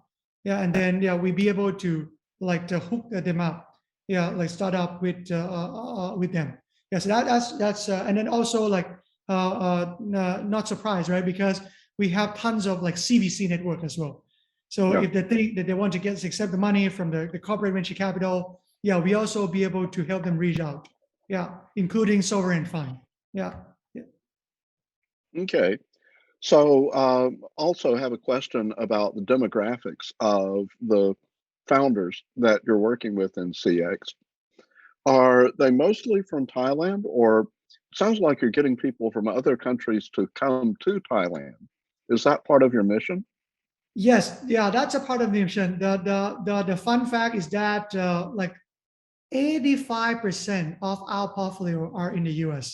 yeah, and then yeah we be able to like to hook them up. yeah, like start up with them. Yeah, so that's and then also like not surprised, right? Because we have tons of like CVC network as well. So Yeah. if they think that they want to accept the money from the corporate venture capital, yeah, we also be able to help them reach out. Yeah, including sovereign fund. Yeah. Yeah. Okay. So, also have a question about the demographics of the founders that you're working with in CX. Are they mostly from Thailand, or it sounds like you're getting people from other countries to come to Thailand? Is that part of your mission? Yes, yeah, that's a part of the mission. The fun fact is that like 85% of our portfolio are in the US.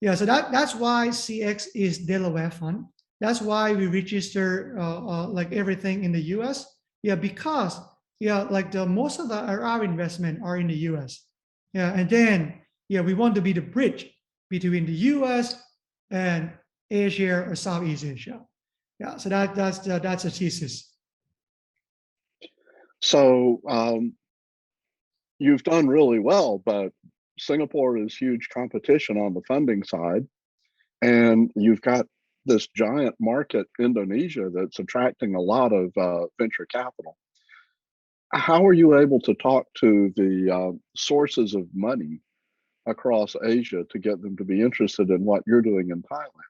Yeah, so that's why CX is Delaware fund. That's why we register like everything in the US. Yeah, because yeah, like the most of our investment are in the US. Yeah, and then yeah, we want to be the bridge between the US and Asia or Southeast Asia. Yeah, so that's a thesis. So, you've done really well, but Singapore is huge competition on the funding side, and you've got this giant market, Indonesia, that's attracting a lot of venture capital. How are you able to talk to the sources of money across Asia to get them to be interested in what you're doing in Thailand?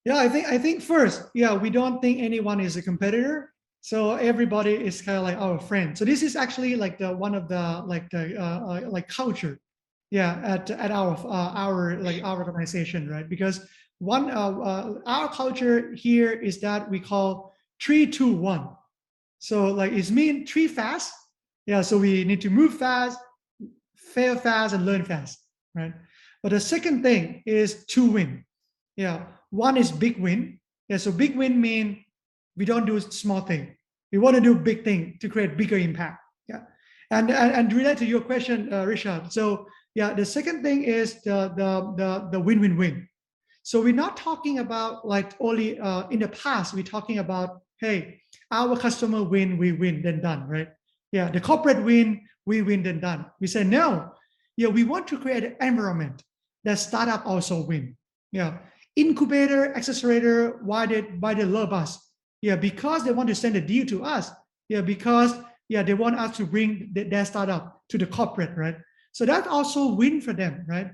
Yeah, I think first, yeah, we don't think anyone is a competitor. So everybody is kind of like our friend. So this is actually like the one of the like culture, yeah, at our organization, right? Because our culture here is that we call 3-2-1. So like it's mean three fast, yeah. So we need to move fast, fail fast, and learn fast, right? But the second thing is to win. Yeah, one is big win. Yeah, so big win mean we don't do small thing. We want to do big thing to create bigger impact. Yeah, and relate to your question, Richard. So yeah, the second thing is the win-win-win. So we're not talking about like only in the past. We're talking about hey, our customer win, we win, then done, right? Yeah, the corporate win, we win, then done. We say no. Yeah, we want to create an environment that startup also win. Yeah, incubator, accelerator, why they love us? Yeah, because they want to send a deal to us. Yeah, because yeah, they want us to bring their startup to the corporate, right? So that also win for them, right?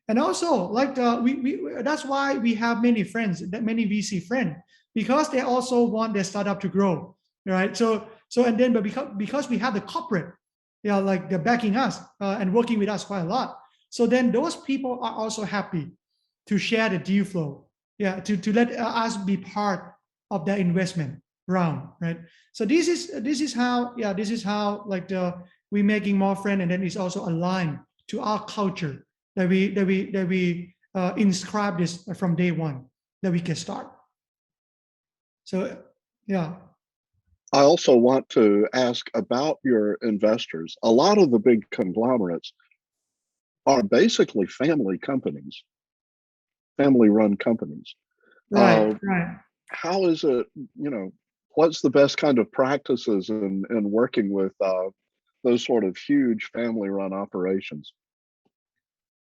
And also, like that's why we have many friends, many VC friends, because they also want their startup to grow, right? So and then, but because we have the corporate, yeah, like they're backing us and working with us quite a lot. So then those people are also happy to share the deal flow, yeah, to let us be part of the investment round, right? So this is how, yeah, this is how like we making more friends, and then it's also aligned to our culture that we inscribe this from day one that we can start. So yeah. I also want to ask about your investors. A lot of the big conglomerates are basically family companies, family run companies. Right, Uh, right. how is it, what's the best kind of practices in working with those sort of huge family run operations?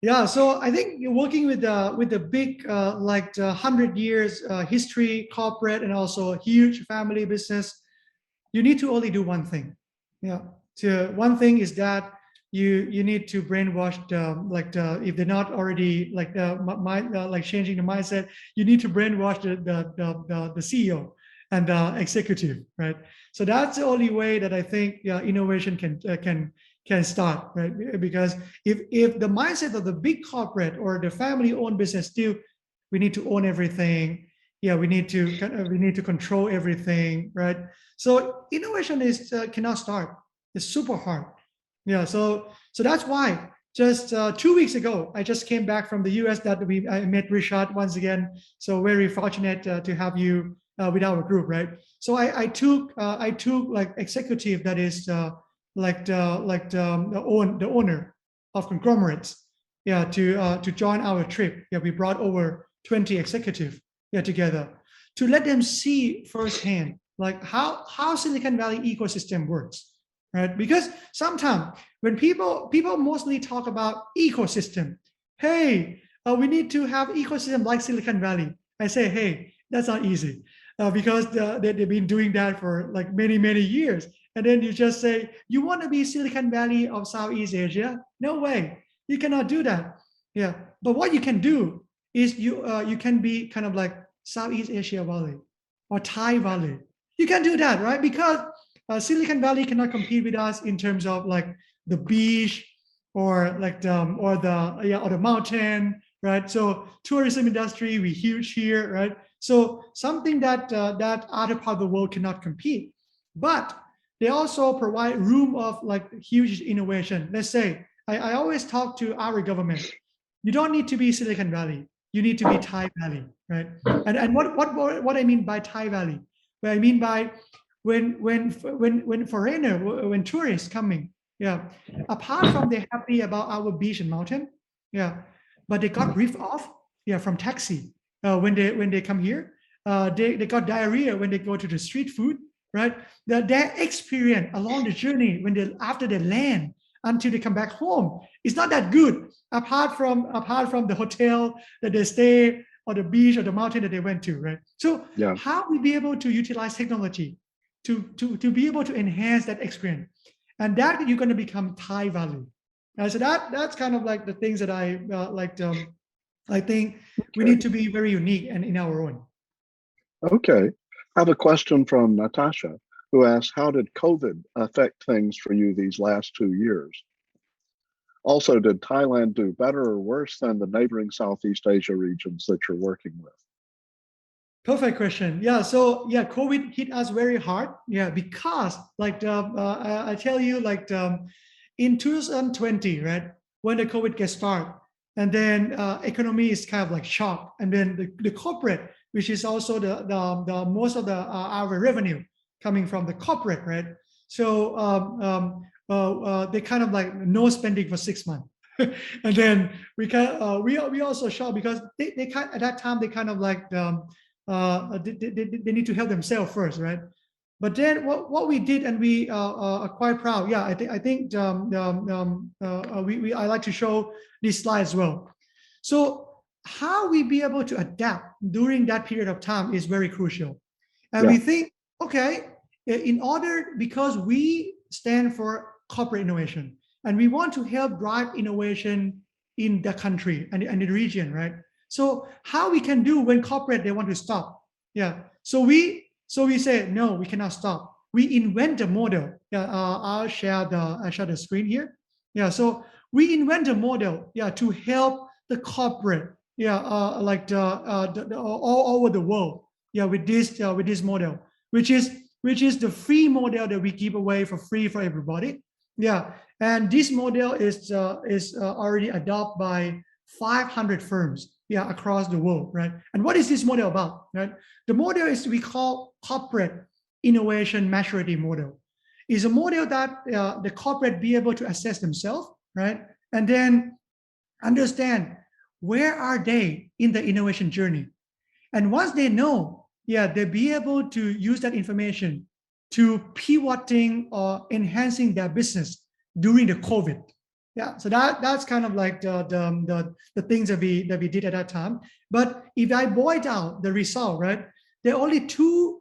Yeah, so I think you're working with the big like 100 years history corporate and also huge family business. You need to only do one thing. Yeah. So one thing is that you need to brainwash if they're not already like the mind like changing the mindset, you need to brainwash the CEO and the executive, right? So that's the only way that I think, yeah, innovation can start, right? Because if the mindset of the big corporate or the family owned business still, we need to own everything, yeah, we need to control everything, right? So innovation is cannot start. It's super hard. Yeah. So that's why just 2 weeks ago, I just came back from the US that I met Richard once again. So very fortunate to have you with our group, right? So I took like executive that is the owner of conglomerates, yeah, to join our trip. Yeah, we brought over 20 executive, yeah, together to let them see firsthand like how Silicon Valley ecosystem works. right? Because sometimes when people mostly talk about ecosystem, hey, we need to have ecosystem like Silicon Valley. I say, hey, that's not easy because they've been doing that for like many years. And then you just say, you want to be Silicon Valley of Southeast Asia? No way, you cannot do that. Yeah, but what you can do is you can be kind of like Southeast Asia Valley or Thai Valley. You can do that, right? Because Silicon Valley cannot compete with us in terms of like the beach or like the mountain, right? So tourism industry, we huge here, right? So something that other part of the world cannot compete, but they also provide room of like huge innovation. Let's say I always talk to our government. You don't need to be Silicon Valley. You need to be Thai Valley, right? And what I mean by Thai Valley, what I mean by when foreigner, when tourists coming, yeah, apart from they're happy about our beach and mountain, yeah, but they got ripped off, yeah, from taxi when they come here. They got diarrhea when they go to the street food, right? Their experience along the journey when they after they land until they come back home, it's not that good. Apart from the hotel that they stay or the beach or the mountain that they went to, right? So Yeah. how we be able to utilize technology to be able to enhance that experience, and that you're going to become Thai value. So that's kind of like the things that I I think we Okay. need to be very unique and in our own. Okay. I have a question from Natasha, who asks, how did COVID affect things for you these last 2 years? Also, did Thailand do better or worse than the neighboring Southeast Asia regions that you're working with? Perfect question. Yeah. So yeah, COVID hit us very hard. Yeah, because like I tell you, like in 2020, right, when the COVID gets started, and then economy is kind of like shocked, and then the corporate, which is also the most of the our revenue coming from the corporate, right? So they kind of like no spending for 6 months. And then we also shocked because they kind at that time they kind of like they need to help themselves first, right? But then what we did, and we are quite proud. Yeah, I think we I like to show this slide as well. So how we be able to adapt during that period of time is very crucial, and Yeah. we think, okay, in order, because we stand for corporate innovation and we want to help drive innovation in the country and the region, right? So how we can do when corporate they want to stop? Yeah. So we say no, we cannot stop. We invent a model. Yeah. I'll share the screen here. Yeah. So we invent a model. Yeah, to help the corporate. Yeah. All over the world. Yeah, with this model, which is the free model that we give away for free for everybody. Yeah. And this model is already adopted by 500 firms, yeah, across the world, right? And what is this model about, right? The model is we call corporate innovation maturity model. Is a model that the corporate be able to assess themselves, right? And then understand where are they in the innovation journey. And once they know, yeah, they'll be able to use that information to pivoting or enhancing their business during the COVID. Yeah, so that's kind of like the things that we did at that time. But if I boil down the result, right, there are only two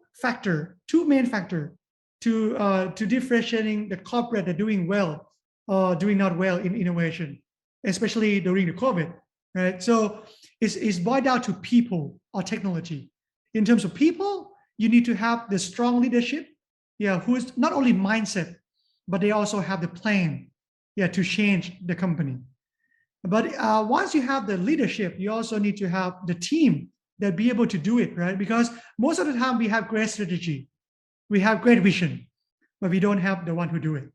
main factor to differentiating the corporate that are doing well or doing not well in innovation, especially during the COVID, right? So it's boiled down to people or technology. In terms of people, you need to have the strong leadership, yeah, who is not only mindset, but they also have the plan, yeah, to change the company. But once you have the leadership, you also need to have the team that be able to do it, right? Because most of the time we have great strategy, we have great vision, but we don't have the one who do it.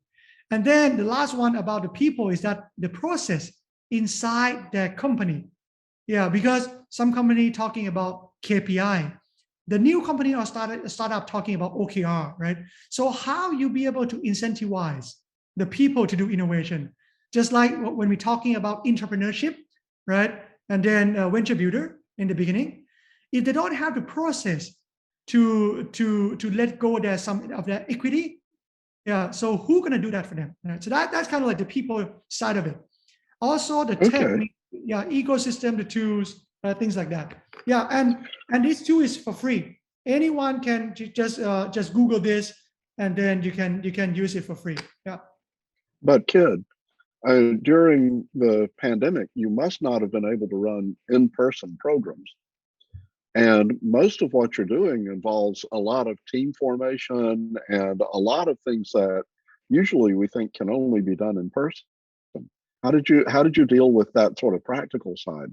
And then the last one about the people is that the process inside their company. Yeah, because some company talking about KPI, the new company or startup talking about OKR, right? So how you be able to incentivize the people to do innovation, just like when we're talking about entrepreneurship, right? And then venture builder in the beginning, if they don't have the process to let go their some of their equity, Yeah. So who gonna do that for them? Right? So that's kind of like the people side of it. Also the Okay, technique, yeah, ecosystem, the tools, things like that. Yeah, and this tool is for free. Anyone can just Google this, and then you can use it for free. Yeah. but kid, during the pandemic, you must not have been able to run in-person programs. And most of what you're doing involves a lot of team formation and a lot of things that usually we think can only be done in person. How did you deal with that sort of practical side?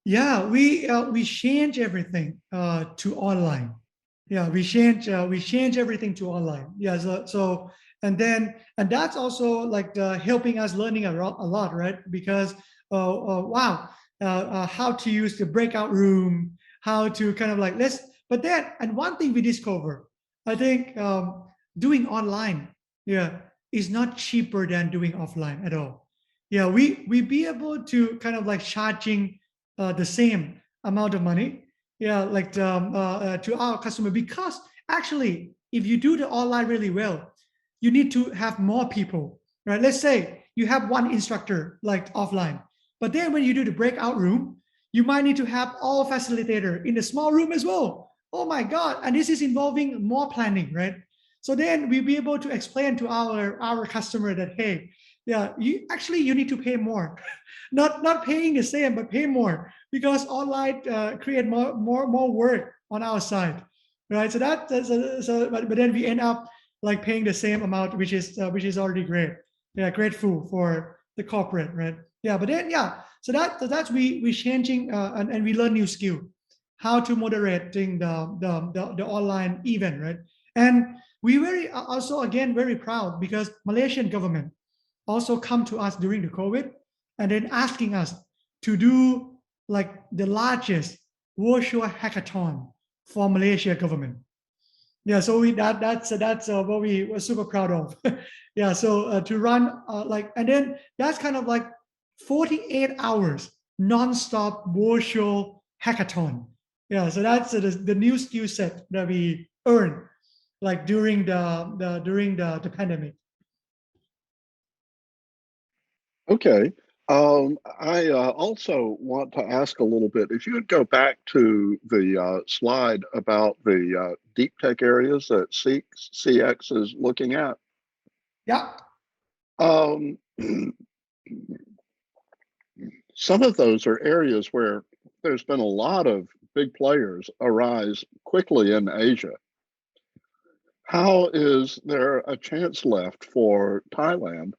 Yeah, we change everything to online. Yeah, we change everything to online. Yeah, so and that's also like helping us learning a lot, right? Because wow, how to use the breakout room, how to kind of like let's. But then and one thing we discover, I think doing online, yeah, is not cheaper than doing offline at all. Yeah, we be able to kind of like charging the same amount of money, yeah, like to our customer, because actually if you do the online really well, you need to have more people, right? Let's say you have one instructor like offline, but then when you do the breakout room, you might need to have all facilitator in the small room as well. Oh my god, and this is involving more planning, right? So then we be able to explain to our customer that, hey, yeah, you need to pay more. Not paying the same, but pay more, because online create more work on our side, right? So but then we end up like paying the same amount, which is already great. Yeah, grateful for the corporate, right? Yeah, but then yeah, so that's we changing and we learn new skill, how to moderating the online event, right? And we very also again very proud because Malaysian government also come to us during the COVID and then asking us to do like the largest virtual hackathon for Malaysia government. Yeah, so that's what we were super proud of. Yeah, so to run like and then that's kind of like 48 hours non-stop virtual hackathon. Yeah, so that's the new skill set that we earn like during the pandemic. Okay. I also want to ask a little bit. If you would go back to the slide about the deep tech areas that CX is looking at, Yeah. um, some of those are areas where there's been a lot of big players arise quickly in Asia. How is there a chance left for Thailand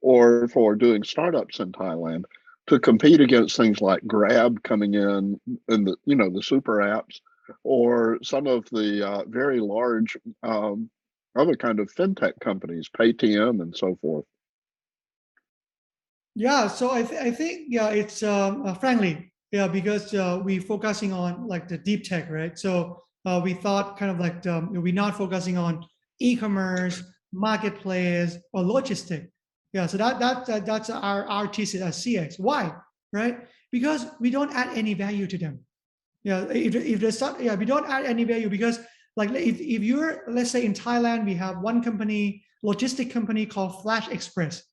or for doing startups in Thailand to compete against things like Grab coming in the super apps, or some of the very large other kind of fintech companies, Paytm and so forth? Yeah, so I think yeah, it's frankly yeah, because we focusing on like the deep tech, right? So we thought kind of like we're not focusing on e-commerce, marketplace, or logistic. Yeah, so that's our thesis at CX. Why? Right? Because we don't add any value to them. Yeah, if they start, yeah, we don't add any value because like if you're let's say in Thailand, we have one company, logistic company called Flash Express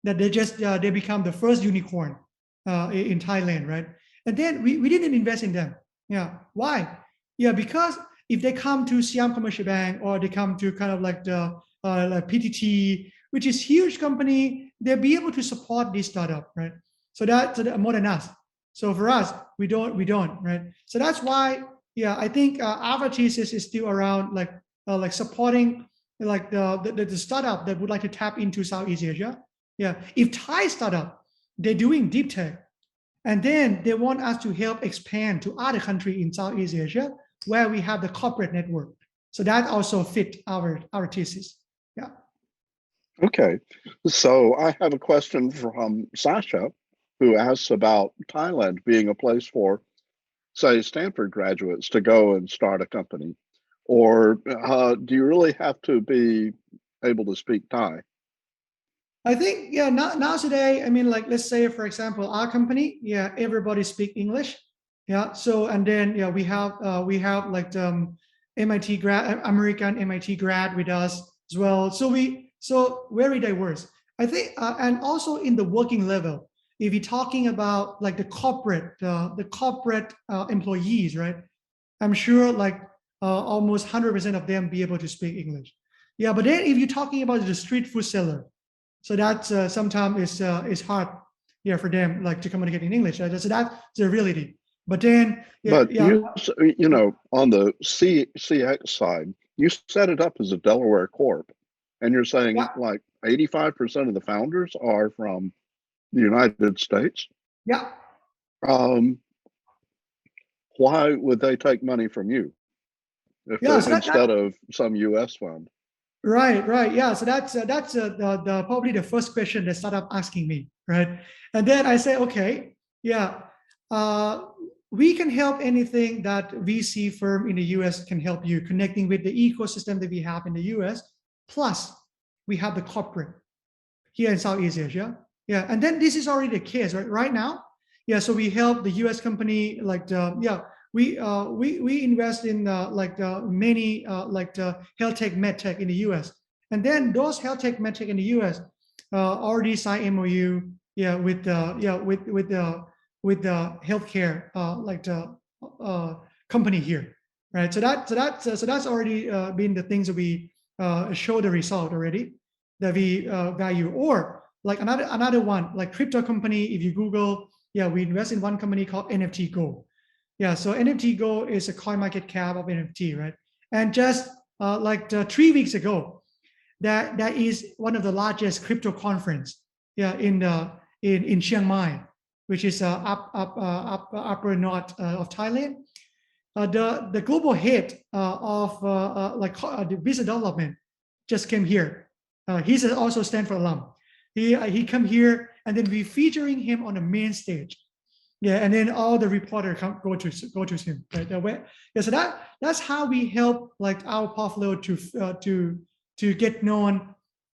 that they become the first unicorn in Thailand, right? And then we didn't invest in them. Yeah, why? Yeah, because if they come to Siam Commercial Bank or they come to kind of like the like PTT, which is huge company, they'll be able to support this startup, right? So that more than us. So for us, we don't, right? So that's why, yeah, I think our thesis is still around like supporting like the startup that would like to tap into Southeast Asia. Yeah, if Thai startup they're doing deep tech, and then they want us to help expand to other countries in Southeast Asia where we have the corporate network. So that also fit our thesis. Yeah. Okay, so I have a question from Sasha, who asks about Thailand being a place for, say, Stanford graduates to go and start a company, or do you really have to be able to speak Thai? I think yeah. Now today, I mean, like let's say for example, our company, yeah, everybody speak English, yeah. So and then yeah, we have like MIT grad, American MIT grad with us. as well. So very diverse. I think, and also in the working level, if you're talking about like the corporate employees, right? I'm sure like almost 100% of them be able to speak English. Yeah, but then if you're talking about the street food seller, so that's sometimes is hard, yeah, for them like to communicate in English. Right? So that's the reality. But then, yeah, But yeah, on the CX side, you set it up as a Delaware Corp, and you're saying yeah, like 85% of the founders are from the United States. yeah. Um, why would they take money from you if Yeah, they so that instead of some U.S. fund? right. Yeah, so that's the probably the first question the startup asking me, right? And then I say, okay, yeah, uh, we can help anything that VC firm in the US can help you connecting with the ecosystem that we have in the US. Plus, we have the corporate here in Southeast Asia. Yeah, and then this is already the case, right? Right now, yeah. So we help the U.S. company, like yeah, we invest in many like health tech, med tech in the U.S. And then those health tech, med tech in the U.S. Already signed MOU, yeah, with the healthcare like the company here, right? So that's already been the things that we show the result already that we value. Or like another one, like crypto company, if you Google, yeah, we invest in one company called NFT Go. Yeah, so NFT Go is a coin market cap of NFT, right? And just 3 weeks ago, that is one of the largest crypto conference, yeah, in Chiang Mai, which is upper north of Thailand. The global head of the business development just came here. He's also Stanford alum. He come here, and then we featuring him on the main stage. Yeah, and then all the reporter go to him. Right? Yeah, so that's how we help like our portfolio to get known,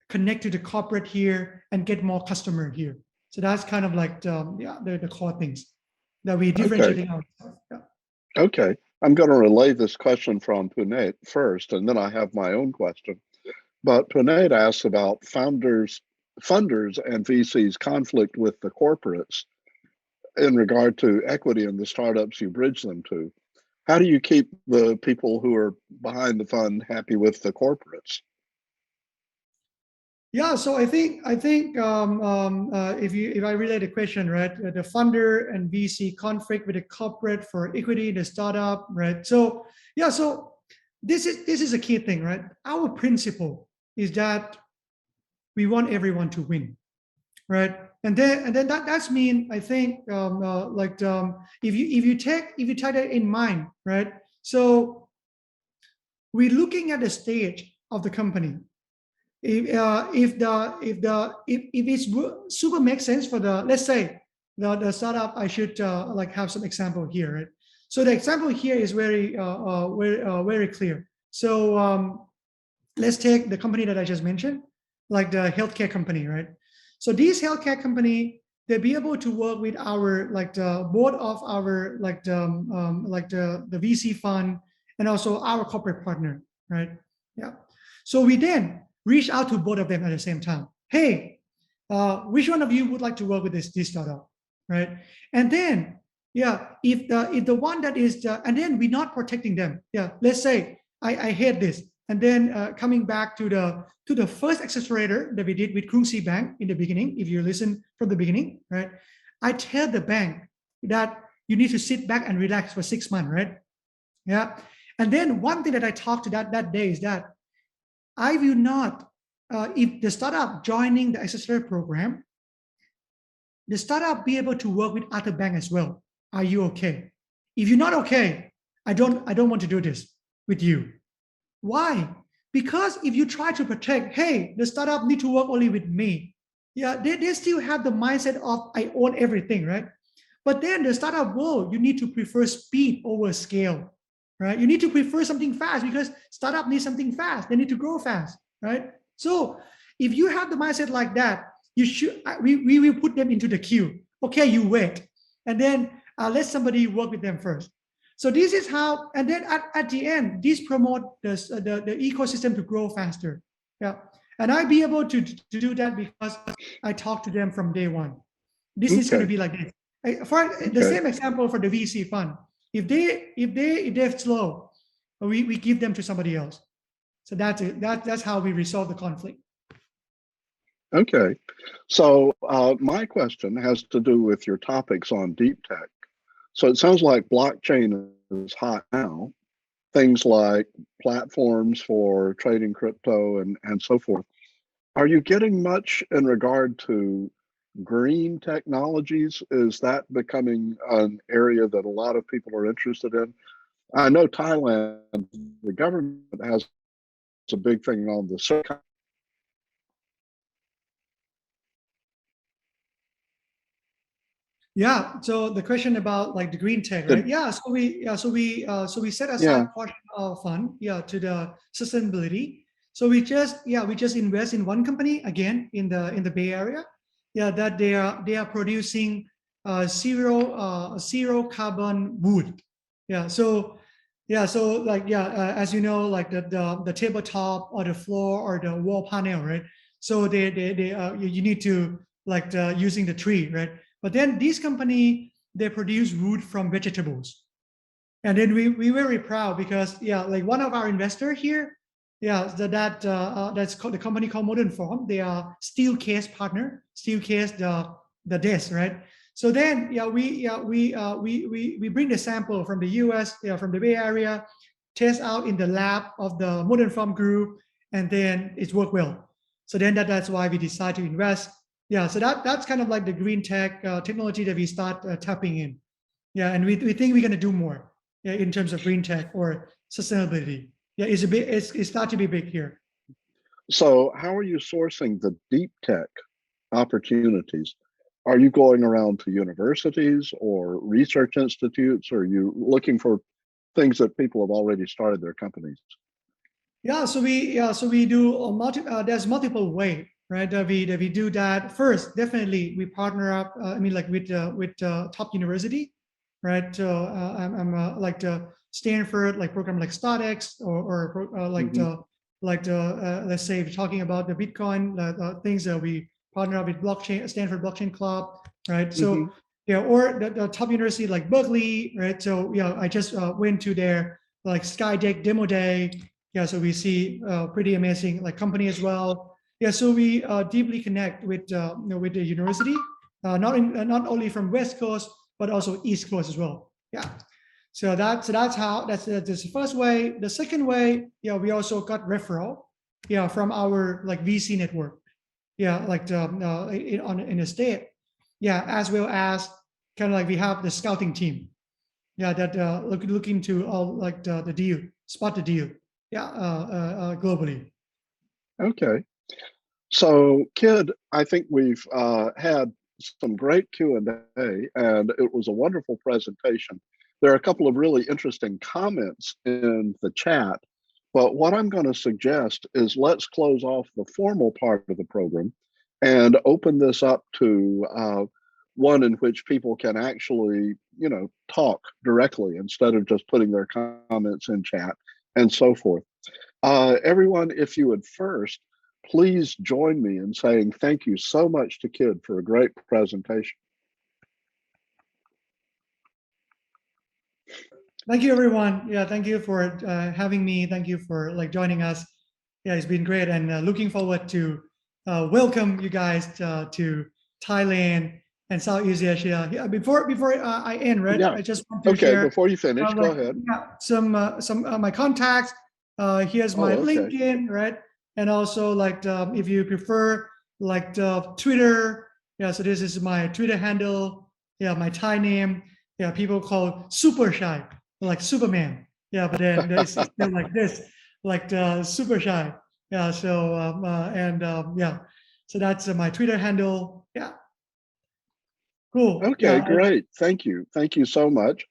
connect to the corporate here, and get more customer here. So that's kind of like the core things that we Okay, differentiating ourselves. Yeah. okay. I'm going to relay this question from Puneet first, and then I have my own question. But Puneet asks about funders, and VCs' conflict with the corporates in regard to equity in the startups you bridge them to. How do you keep the people who are behind the fund happy with the corporates? Yeah, so I think if I relate the question, right, the funder and VC conflict with the corporate for equity, the startup, right? So yeah, so this is a key thing, right? Our principle is that we want everyone to win, right? And then that's mean I think if you take that in mind, right? So we're looking at the stage of the company. If it's super makes sense for the, let's say, the startup, I should like have some example here, right? So the example here is very clear. So let's take the company that I just mentioned, like the healthcare company, right? So these healthcare company, they be able to work with our like the board of our the VC fund, and also our corporate partner, right? Yeah. So we then reach out to both of them at the same time. Hey, which one of you would like to work with this startup, right? And then, yeah, if the one that is and then we're not protecting them. Yeah, let's say I hate this, and then coming back to the first accelerator that we did with Krungsri Bank in the beginning. If you listen from the beginning, right? I tell the bank that you need to sit back and relax for 6 months, right? Yeah. And then one thing that I talked to that day is that I will not, if the startup joining the accelerator program, the startup be able to work with other bank as well. Are you okay? If you're not okay, I don't want to do this with you. Why? Because if you try to protect, hey, the startup need to work only with me. Yeah, they still have the mindset of I own everything, right? But then the startup world, you need to prefer speed over scale, right? You need to prefer something fast because startup needs something fast. They need to grow fast, right? So if you have the mindset like that, you should we will put them into the queue. Okay, you wait, and then let somebody work with them first. So this is how, and then at the end, this promote the ecosystem to grow faster. Yeah, and I'd be able to do that because I talked to them from day one. This is going to Okay. be like this. For the Okay. same example for the VC fund, if they're slow, we give them to somebody else. So that's it. That's how we resolve the conflict. Okay. So my question has to do with your topics on deep tech. So it sounds like blockchain is hot now. Things like platforms for trading crypto and so forth. Are you getting much in regard to green technologies? Is that becoming an area that a lot of people are interested in? I know Thailand, the government has a big thing on the circuit. Yeah. So the question about like the green tech, right? Yeah. So we set aside Yeah. part of fund, yeah, to the sustainability. So we just invest in one company again in the Bay Area, yeah, that they are producing zero carbon wood. Yeah. So like as you know, like the tabletop or the floor or the wall panel, right? So you need to like using the tree, right? But then this company, they produce wood from vegetables. And then we were very proud because, yeah, like one of our investor here, yeah, that's called the company called Modern Form. They are Steelcase partner, Steelcase the desk, right? So then, we bring the sample from the US, from the Bay Area, test out in the lab of the Modern Farm group, and then it's worked well. So then that's why we decide to invest. Yeah, so that's kind of like the green tech technology that we start tapping in. Yeah, and we think we're going to do more, yeah, in terms of green tech or sustainability. Yeah, it's start to be big here. So how are you sourcing the deep tech opportunities? Are you going around to universities or research institutes? Or are you looking for things that people have already started their companies? So we do there's multiple way, right? That we do that. First, definitely we partner up. I mean, like with top university, right? So I'm like the Stanford like program like StartX or Hmm. let's say if you're talking about the Bitcoin things that we partner up with blockchain Stanford Blockchain Club, right? Hmm. So yeah, or the top university like Berkeley, right? So yeah, I just went to their like Skydeck demo day. Yeah, so we see pretty amazing like company as well. Yeah, so we deeply connect with with the university, not only from West Coast but also East Coast as well. Yeah, that's the first way. The second way, yeah, we also got referral, yeah, from our like VC network, yeah, like in the state, yeah, as well as kind of like we have the scouting team, yeah, that look into all like the deal, spot the deal, yeah, globally. Okay. So, Kid, I think we've had some great Q&A, and it was a wonderful presentation. There are a couple of really interesting comments in the chat, but what I'm going to suggest is let's close off the formal part of the program and open this up to one in which people can actually, talk directly instead of just putting their comments in chat and so forth. Everyone, if you would first, please join me in saying thank you so much to Kid for a great presentation. Thank you, everyone. Yeah, thank you for having me. Thank you for like joining us. Yeah, it's been great, and looking forward to welcome you guys to Thailand and Southeast Asia. Yeah, before I end, right? Yeah. I just want to Okay, share before you finish, go like ahead. yeah, some my contacts. Here's Oh, my okay. LinkedIn, right? And also like if you prefer like Twitter, yeah. So this is my Twitter handle. Yeah, my Thai name. Yeah, people call Supachai like Superman. Yeah, but then it's still like this, like Supachai. Yeah. So yeah. So that's my Twitter handle. Yeah. Cool. Okay, Yeah. great. Thank you. Thank you so much.